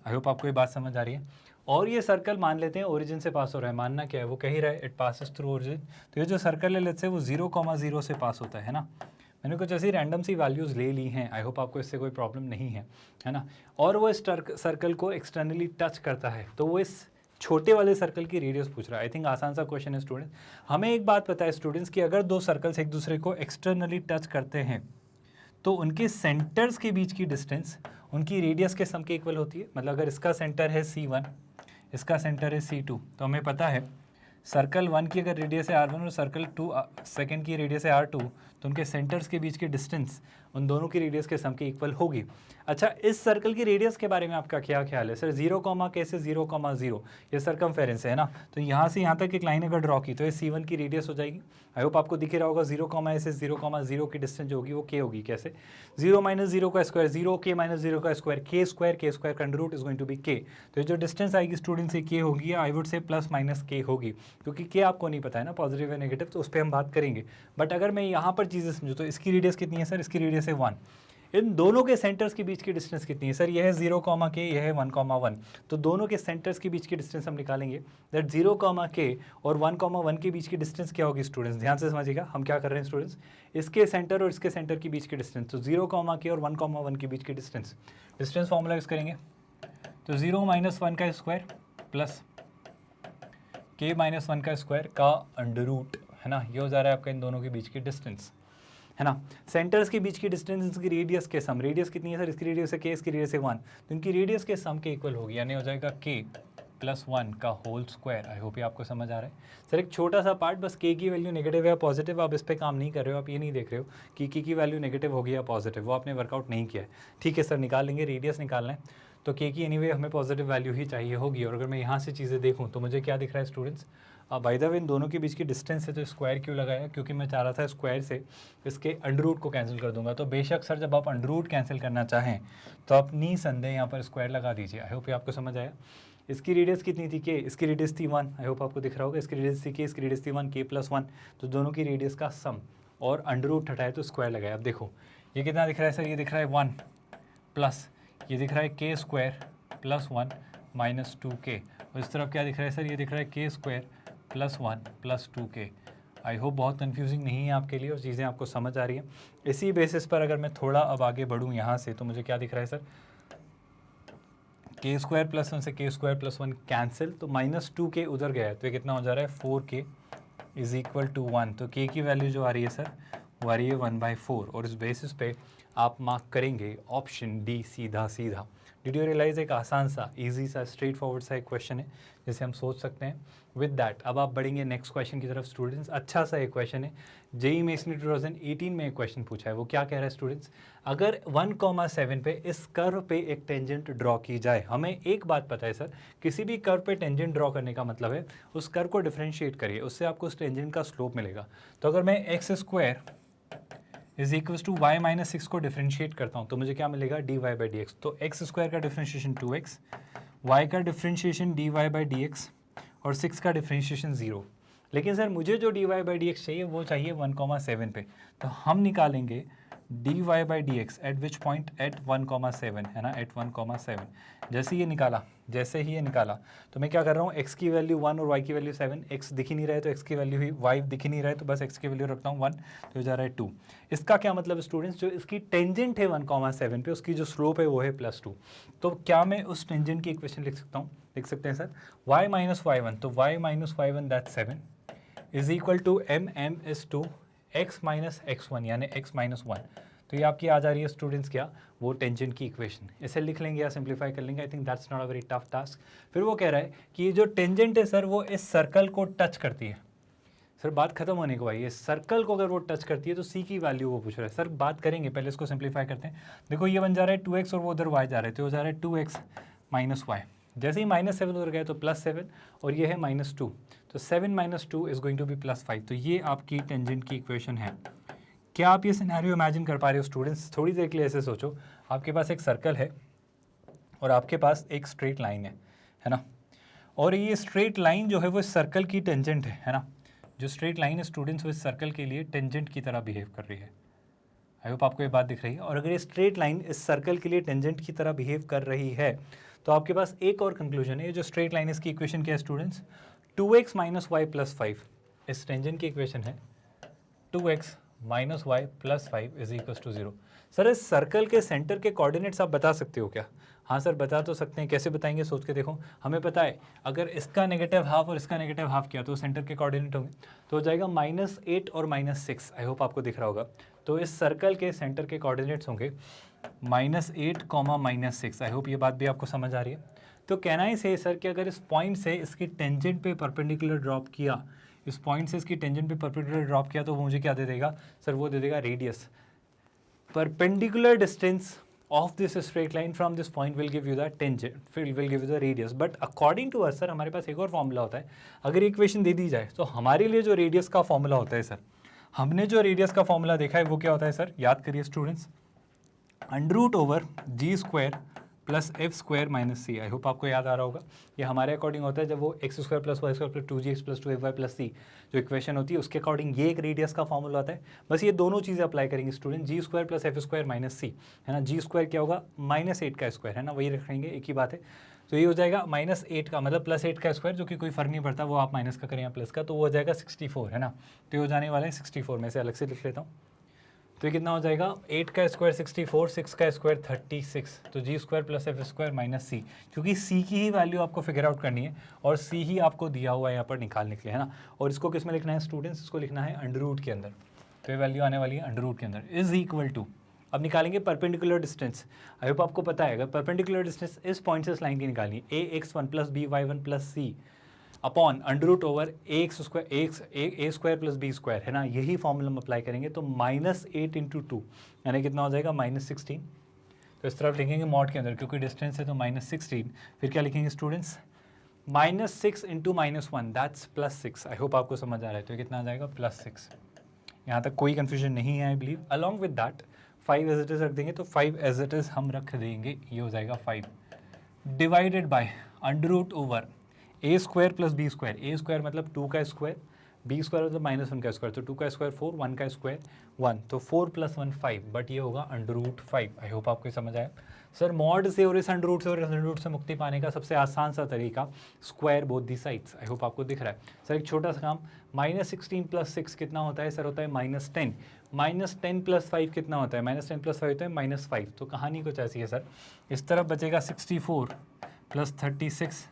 आई होप आपको ये बात समझ आ रही है। और ये सर्कल मान लेते हैं ओरिजिन से पास हो रहा है। मानना क्या है, वो कह ही रहा है इट पासेस थ्रू ओरिजिन। तो ये जो सर्कल है लेट्स से वो 0, 0 से पास होता है ना। मैंने कुछ ऐसी रैंडम सी वैल्यूज़ ले ली हैं, आई होप आपको इससे कोई प्रॉब्लम नहीं है ना। और वो इस सर्कल को एक्सटर्नली टच करता है, तो वो इस छोटे वाले सर्कल की रेडियस पूछ रहा है। आई थिंक आसान सा क्वेश्चन है स्टूडेंट्स। हमें एक बात पता है स्टूडेंट्स कि अगर दो सर्कल्स एक दूसरे को एक्सटर्नली टच करते हैं तो उनके सेंटर्स के बीच की डिस्टेंस उनकी रेडियस के सम के इक्वल होती है। मतलब अगर इसका सेंटर है C1, इसका सेंटर है C2, तो हमें पता है सर्कल 1 की अगर रेडियस है R1 और सर्कल 2 सेकेंड की रेडियस है R2, तो उनके सेंटर्स के बीच की डिस्टेंस उन दोनों की रेडियस के सम के इक्वल होगी। अच्छा, इस सर्कल की रेडियस के बारे में आपका क्या ख्याल है? सर 0, k से 0, 0 ये सरकमफेरेंस है ना, तो यहाँ से यहाँ तक एक लाइन अगर ड्रॉ की तो ये C1 की रेडियस हो जाएगी। आई होप आपको दिख रहा होगा 0, a से 0, 0 की डिस्टेंस जो होगी वो k होगी। कैसे? 0 - 0 का स्क्वायर 0, k - 0 का स्क्वायर k स्क्वायर का root is going to be k। तो ये जो डिस्टेंस आएगी स्टूडेंट से k होगी, आई वुड से +- k होगी, क्योंकि k आपको नहीं पता है ना पॉजिटिव या नेगेटिव, तो उस पर हम बात करेंगे। बट अगर मैं यहाँ पर चीज़ें समझूँ तो इसकी रेडियस कितनी है सर? इसकी रेडियस है 1। इन दोनों के सेंटर्स के बीच की डिस्टेंस कितनी है सर? यह है 0, k, यह है 1, 1। तो दोनों के सेंटर्स के बीच की डिस्टेंस हम निकालेंगे। दैट 0, k और 1, 1 के बीच की डिस्टेंस क्या होगी स्टूडेंट्स? ध्यान से समझिएगा हम क्या कर रहे हैं स्टूडेंट्स। इसके सेंटर और इसके सेंटर के बीच की डिस्टेंस, तो 0, k और 1, 1 के बीच की डिस्टेंस फॉर्मूला यूज करेंगे। तो 0 - 1 का स्क्वायर प्लस k - 1 का स्क्वायर का अंडर रूट, है ना। ये हो जा रहा है आपका इन दोनों के बीच की डिस्टेंस, है ना। सेंटर्स के बीच की डिस्टेंस इसकी रेडियस के सम, रेडियस कितनी है सर? इसकी रेडियस है k, इसकी रेडियस है 1, तो इनकी रेडियस के सम के इक्वल होगी, यानी हो जाएगा k + 1 का होल स्क्वायर। आई होप ये आपको समझ आ रहा है सर। एक छोटा सा पार्ट, बस k की वैल्यू नेगेटिव या पॉजिटिव, आप इस पर काम नहीं कर रहे हो, आप ये नहीं देख रहे हो कि k की वैल्यू नेगेटिव होगी या पॉजिटिव, वो आपने वर्कआउट नहीं किया है। ठीक है सर, निकाल लेंगे, रेडियस निकालना है तो k की एनीवे हमें पॉजिटिव वैल्यू ही चाहिए होगी। और अगर मैं यहाँ से चीज़ें देखूँ तो मुझे क्या दिख रहा है स्टूडेंट्स? बाय द वे इन दोनों के बीच की डिस्टेंस है तो स्क्वायर क्यों लगाया? क्योंकि मैं चाह रहा था स्क्वायर से इसके अंडर रूट को कैंसिल कर दूंगा। तो बेशक सर जब आप अंडर रूट कैंसिल करना चाहें तो आप निसंदेह यहाँ पर स्क्वायर लगा दीजिए। आई होप ये आपको समझ आया। इसकी रेडियस कितनी थी? k, इसकी रेडियस थी 1। आई होप आपको दिख रहा होगा। इसकी रेडियस थी k, इसकी रेडियस थी 1, k + 1, तो दोनों की रेडियस का सम और अंडर रूट हटाए तो स्क्वायर लगाए। अब देखो ये कितना दिख रहा है सर, ये दिख रहा है 1 प्लस ये दिख रहा है के स्क्वायर प्लस 1 माइनस 2k, और इस तरफ क्या दिख रहा है सर, ये दिख रहा है के square plus 1 plus 2k। I hope बहुत कन्फ्यूजिंग नहीं है आपके लिए और चीज़ें आपको समझ आ रही हैं। इसी बेसिस पर अगर मैं थोड़ा अब आगे बढ़ूँ यहाँ से, तो मुझे क्या दिख रहा है सर, के स्क्वायर प्लस 1 से के स्क्वायर प्लस 1 कैंसिल, तो माइनस 2k उधर गया है, तो ये कितना हो जा रहा है 4k इज इक्वल टू 1। तो k की वैल्यू जो आ रही है सर वो आ रही है 1/4, और इस बेसिस पे आप मार्क करेंगे ऑप्शन डी सीधा सीधा। डिड यू रियलाइज एक आसान सा इजी सा स्ट्रेट फॉरवर्ड सा एक क्वेश्चन है जिसे हम सोच सकते हैं। विद दैट अब आप बढ़ेंगे नेक्स्ट क्वेश्चन की तरफ स्टूडेंट्स। अच्छा सा एक क्वेश्चन है, जेई में इसने 2018 में एक क्वेश्चन पूछा है। वो क्या कह रहा है स्टूडेंट्स, अगर 1,7 पे इस कर्व पे एक टेंजेंट ड्रॉ की जाए। हमें एक बात पता है सर, किसी भी कर्व पे टेंजेंट ड्रॉ करने का मतलब है उस कर्व को डिफरेंशिएट करिए, उससे आपको उस टेंजेंट का स्लोप मिलेगा। तो अगर मैं x square is equals to y minus 6 को डिफरेंशिएट करता हूँ तो मुझे क्या मिलेगा, d y by d x. तो एक्स स्क्वायर का डिफरेंशिएशन 2x, वाई का differentiation d y by d x, और 6 का डिफरेंशिएशन 0। लेकिन सर मुझे जो d y by d x चाहिए वो चाहिए 1,7 पे, तो हम निकालेंगे d y by d x at which point, eight 1,7 है ना, एट 1,7। जैसे ही ये निकाला तो मैं क्या कर रहा हूँ, x की वैल्यू 1 और y की वैल्यू 7, x दिख ही नहीं रहा है तो x की वैल्यू ही, y दिख ही नहीं रहा है तो बस x की वैल्यू रखता हूँ 1, तो हो जा रहा है 2। इसका क्या मतलब स्टूडेंट्स, जो इसकी टेंजेंट है 1,7 पे उसकी जो स्लोप है वो है +2। तो क्या मैं उस टेंजेंट की इक्वेशन लिख सकता हूँ, लिख सकते हैं सर, y माइनस y1, तो y minus y1 that 7 is equal to m is to x minus x1 यानी x माइनस 1। तो ये आपकी आ जा रही है स्टूडेंट्स क्या, वो टेंजेंट की इक्वेशन। इसे लिख लेंगे या सिंप्लीफाई कर लेंगे, I think that's not a very tough task. फिर वो कह रहा है कि ये जो टेंजेंट है सर वो इस सर्कल को टच करती है। सर बात खत्म होने को भाई, ये सर्कल को अगर वो टच करती है तो सी की वैल्यू वो पूछ रहा है। सर बात करेंगे, पहले इसको सिंप्लीफाई करते हैं। देखो ये बन जा रहा है 2x और वो उधर y जा रहे थे, तो हो जा रहा है 2x माइनस वाई। जैसे ही -7 उधर गए तो +7, और ये है -2, तो 7 minus 2 is going to be +5। तो ये आपकी टेंजेंट की इक्वेशन है। क्या आप ये सिनेरियो इमेजिन कर पा रहे हो स्टूडेंट्स? थोड़ी देर के लिए ऐसे सोचो, आपके पास एक सर्कल है और आपके पास एक स्ट्रेट लाइन है ना, और ये स्ट्रेट लाइन जो है वो इस सर्कल की टेंजेंट है ना। जो स्ट्रेट लाइन है स्टूडेंट्स वो इस सर्कल के लिए टेंजेंट की तरह बिहेव कर रही है। आई होप आपको ये बात दिख रही है। और अगर ये स्ट्रेट लाइन इस सर्कल के लिए टेंजेंट की तरह बिहेव कर रही है तो आपके पास एक और कंक्लूजन है। ये जो स्ट्रेट लाइन इसकी इक्वेशन क्या है students, 2x minus y plus 5 इस टेंजेंट की इक्वेशन है 2x minus y plus 5 is equal to 0। Sir इस सर्कल के सेंटर के कोऑर्डिनेट्स आप बता सकते हो क्या? हाँ सर बता तो सकते हैं। कैसे बताएंगे, सोच के देखो। हमें पता है अगर इसका नेगेटिव हाफ और इसका नेगेटिव हाफ किया तो सेंटर के कोऑर्डिनेट होंगे, तो हो जाएगा -8 और -6। आई होप आपको दिख रहा होगा। तो इस सर्कल के सेंटर के कोऑर्डिनेट्स होंगे -8, -6। आई होप ये बात भी आपको समझ आ रही है। तो कहना ही से सर कि अगर इस पॉइंट से इसकी टेंजेंट पे परपेंडिकुलर ड्रॉप किया, इस पॉइंट से इसकी टेंजेंट पे परपेंडिकुलर ड्रॉप किया, तो वो मुझे क्या दे देगा सर, वो दे देगा radius. Perpendicular distance of this straight line from this point will give you the tangent, will give you the radius. But according to us sir हमारे पास एक और फॉर्मूला होता है। अगर इक्वेशन दे दी जाए तो हमारे लिए जो रेडियस का फॉर्मूला होता है सर, हमने जो रेडियस का फॉर्मूला देखा है वो क्या होता है सर, याद करिए students, √g² plus f² minus c। आई होप आपको याद आ रहा होगा। ये हमारे अकॉर्डिंग होता है जब वो x² plus y² plus 2gx plus 2fy प्लस c जो इक्वेशन होती है उसके अकॉर्डिंग ये एक रेडियस का फॉर्मूला होता है। बस ये दोनों चीज़ें अप्लाई करेंगे student, g² plus f² minus c है ना। g² क्या होगा, -8 का स्क्वायर है ना, वही रखेंगे, एक ही बात है। तो ये हो जाएगा -8 का मतलब +8 का स्क्वायर, जो कि कोई फर्क नहीं पड़ता, वो आप माइनस का करें या प्लस का, तो वो हो जाएगा 64 है ना। तो ये हो जाने वाला है 64, में से अलग से लिख लेता हूँ। तो ये कितना हो जाएगा, 8 का स्क्वायर 64, 6 का स्क्वायर 36, तो g² plus f² minus c, क्योंकि c की ही वैल्यू आपको फिगर आउट करनी है और c ही आपको दिया हुआ है यहाँ पर निकालने के लिए, है ना। और इसको किस में लिखना है स्टूडेंट्स, इसको लिखना है अंडर रूट के अंदर। तो ये वैल्यू आने वाली है अंडर रूट के अंदर, इज इक्वल टू, अब निकालेंगे परपेंडिकुलर डिस्टेंस। आई होप आपको पता है अगर परपेंडिकुलर डिस्टेंस इस पॉइंट से इस लाइन की निकालनी है, ax1 plus by1 plus c upon under root over a² plus b² है ना, यही फॉर्मूला हम अप्लाई करेंगे। तो -8 × 2 यानी कितना हो जाएगा, -16। तो इस तरफ लिखेंगे मॉड के अंदर, क्योंकि डिस्टेंस है तो -16। फिर क्या लिखेंगे स्टूडेंट्स, -6 × -1 दैट्स +6। आई होप आपको समझ आ रहा है। तो कितना आ जाएगा, +6। यहाँ तक कोई कन्फ्यूजन नहीं है I believe. Along with that 5 as it is रख देंगे, तो 5 एज इट इज़ हम रख देंगे, ये हो जाएगा 5 divided by under root over a² plus b²। a² मतलब 2 का स्क्वायर बी स्क्वायर मतलब -1 का स्क्वायर, तो 2 का स्क्वायर 4, 1 का स्क्वायर 1, तो 4 + 1 5, बट ये होगा √5। आई होप आपको समझ आया। सर मॉड से और इस अंडर रूट से मुक्ति पाने का सबसे आसान सा तरीका square both the sides. I hope आपको दिख रहा है। सर एक छोटा सा काम, -16 + 6 कितना होता है सर? होता है -10। -10 + 5 कितना होता है? -10 + 5 होता है -5। तो कहानी कुछ ऐसी है सर, इस तरफ बचेगा 64 + 36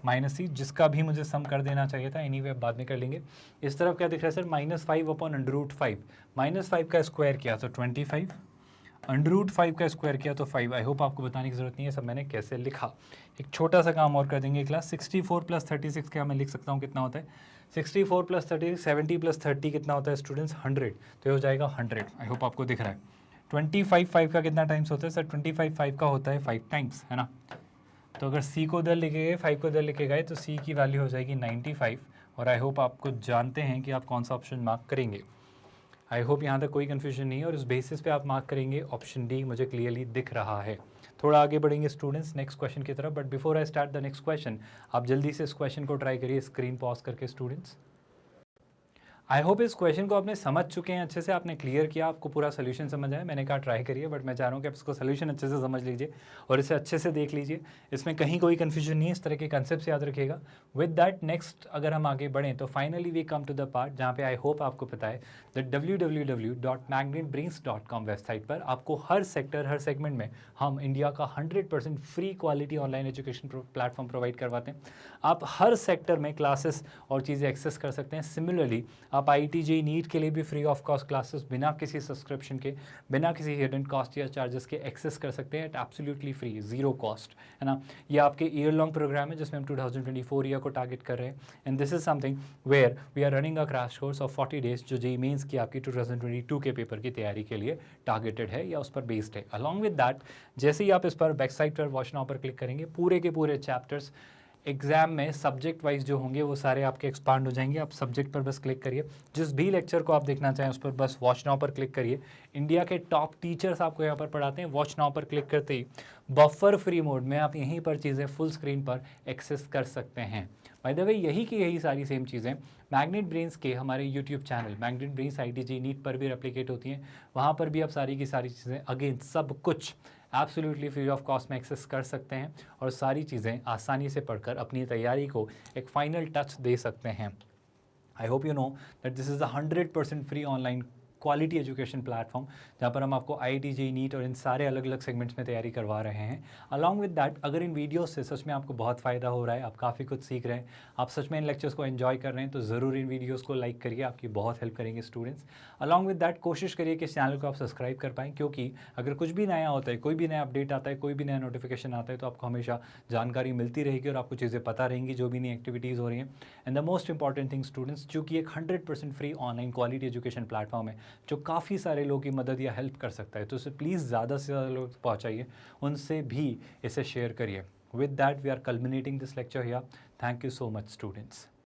-c, जिसका भी मुझे सम कर देना चाहिए था, एनीवे बाद में कर लेंगे। इस तरफ क्या दिख रहा है सर? -5/√5, -5 का स्क्वायर किया तो 25, √5 का स्क्वायर किया तो 5। आई होप आपको बताने की जरूरत नहीं है सब मैंने कैसे लिखा। एक छोटा सा काम और कर देंगे क्लास। 64 + 36 क्या मैं लिख सकता हूँ कितना होता है? 64 + 36, 70 + 30 कितना होता है स्टूडेंट्स? 100। तो ये हो जाएगा 100। आई होप आपको दिख रहा है। 25 5 का कितना टाइम्स होता है सर? 25 5 का होता है 5 टाइम्स, है ना? तो अगर c को उधर लिखे गए, 5 को उधर लिखे गए, तो c की वैल्यू हो जाएगी 95। और आई होप आपको जानते हैं कि आप कौन सा ऑप्शन मार्क करेंगे। आई होप यहाँ तक कोई कन्फ्यूजन नहीं है और उस बेसिस पे आप मार्क करेंगे ऑप्शन डी, मुझे क्लियरली दिख रहा है। थोड़ा आगे बढ़ेंगे स्टूडेंट्स नेक्स्ट क्वेश्चन की तरफ, but before I start the next question, आप जल्दी से इस क्वेश्चन को ट्राई करिए स्क्रीन पॉज करके स्टूडेंट्स। आई होप इस क्वेश्चन को आपने समझ चुके हैं अच्छे से, आपने क्लियर किया, आपको पूरा सोल्यूशन समझ आया। मैंने कहा ट्राई करिए, बट मैं चाह रहा हूँ कि आप इसको सोल्यूशन अच्छे से समझ लीजिए और इसे अच्छे से देख लीजिए। इसमें कहीं कोई कन्फ्यूजन नहीं है, इस तरह के कंसेप्ट याद रखिएगा। विद दैट नेक्स्ट अगर हम आगे बढ़ें तो finally we come to the part जहाँ पे आई होप आपको पता है दैट www.magnetbrains.com वेबसाइट पर आपको हर सेक्टर, हर सेगमेंट में हम इंडिया का 100% free quality online education platform provide करवाते हैं। आप हर सेक्टर में क्लासेस और चीज़ें एक्सेस कर सकते हैं। सिमिलरली आप IIT JEE नीट के लिए भी फ्री ऑफ कॉस्ट क्लासेस बिना किसी सब्सक्रिप्शन के, बिना किसी हिडन कॉस्ट या चार्जेस के एक्सेस कर सकते हैं at absolutely free, zero cost, है ना। ये आपके ईयर लॉन्ग प्रोग्राम है जिसमें हम 2024 ईयर को टारगेट कर रहे हैं। And this is something where we are running a crash course of 40 days जो JEE मेंस की आपकी 2022 के पेपर की तैयारी के लिए टारगेटेड है या उस पर बेस्ड है। अलॉन्ग विद दैट जैसे ही आप इस पर वेबसाइट पर वॉच नाउ पर क्लिक करेंगे, पूरे के पूरे चैप्टर्स एग्जाम में सब्जेक्ट वाइज जो होंगे वो सारे आपके एक्सपांड हो जाएंगे। आप सब्जेक्ट पर बस क्लिक करिए, जिस भी लेक्चर को आप देखना चाहें उस पर बस वॉच नाउ पर क्लिक करिए। इंडिया के टॉप टीचर्स आपको यहाँ पर पढ़ाते हैं। वॉच नाउ पर क्लिक करते ही बफर फ्री मोड में आप यहीं पर चीज़ें फुल स्क्रीन पर एक्सेस कर सकते हैं। बाय द वे यही की यही सारी सेम चीज़ें मैग्नेट ब्रेन्स के हमारे YouTube channel Magnet Brains IIT JEE NEET पर भी रेप्लिकेट होती हैं। वहाँ पर भी आप सारी की सारी चीज़ें अगेन सब कुछ एब्सोल्युटली फ्री ऑफ कॉस्ट में एक्सेस कर सकते हैं और सारी चीज़ें आसानी से पढ़कर अपनी तैयारी को एक फाइनल टच दे सकते हैं। आई hope you know that this is 100% free online quality education platform जहाँ पर हम आपको IIT JEE नीट और इन सारे अलग अलग सेगमेंट्स में तैयारी करवा रहे हैं। अलॉन्ग विद दैट अगर इन वीडियोस से सच में आपको बहुत फ़ायदा हो रहा है, आप काफ़ी कुछ सीख रहे हैं, आप सच में इन लेक्चर्स को एंजॉय कर रहे हैं, तो ज़रूर इन वीडियोस को लाइक करिए, आपकी बहुत हेल्प करेंगे स्टूडेंट्स। अलॉन्ग विद दैट कोशिश करिए कि इस चैनल को आप सब्सक्राइब कर पाएँ, क्योंकि अगर कुछ भी नया होता है, कोई भी नया अपडेट आता है, कोई भी नया नोटिफिकेशन आता है, तो आपको हमेशा जानकारी मिलती रहेगी और आपको चीज़ें पता रहेंगी जो भी नई एक्टिविटीज़ हो रही हैं। And the most important thing students, चूँकि एक 100% free online quality education platform है जो काफ़ी सारे लोगों की मदद या हेल्प कर सकता है, तो इसे प्लीज़ ज़्यादा से ज़्यादा लोग पहुँचाइए, उनसे भी इसे शेयर करिए। With that we are culminating this lecture here. Thank you so much students.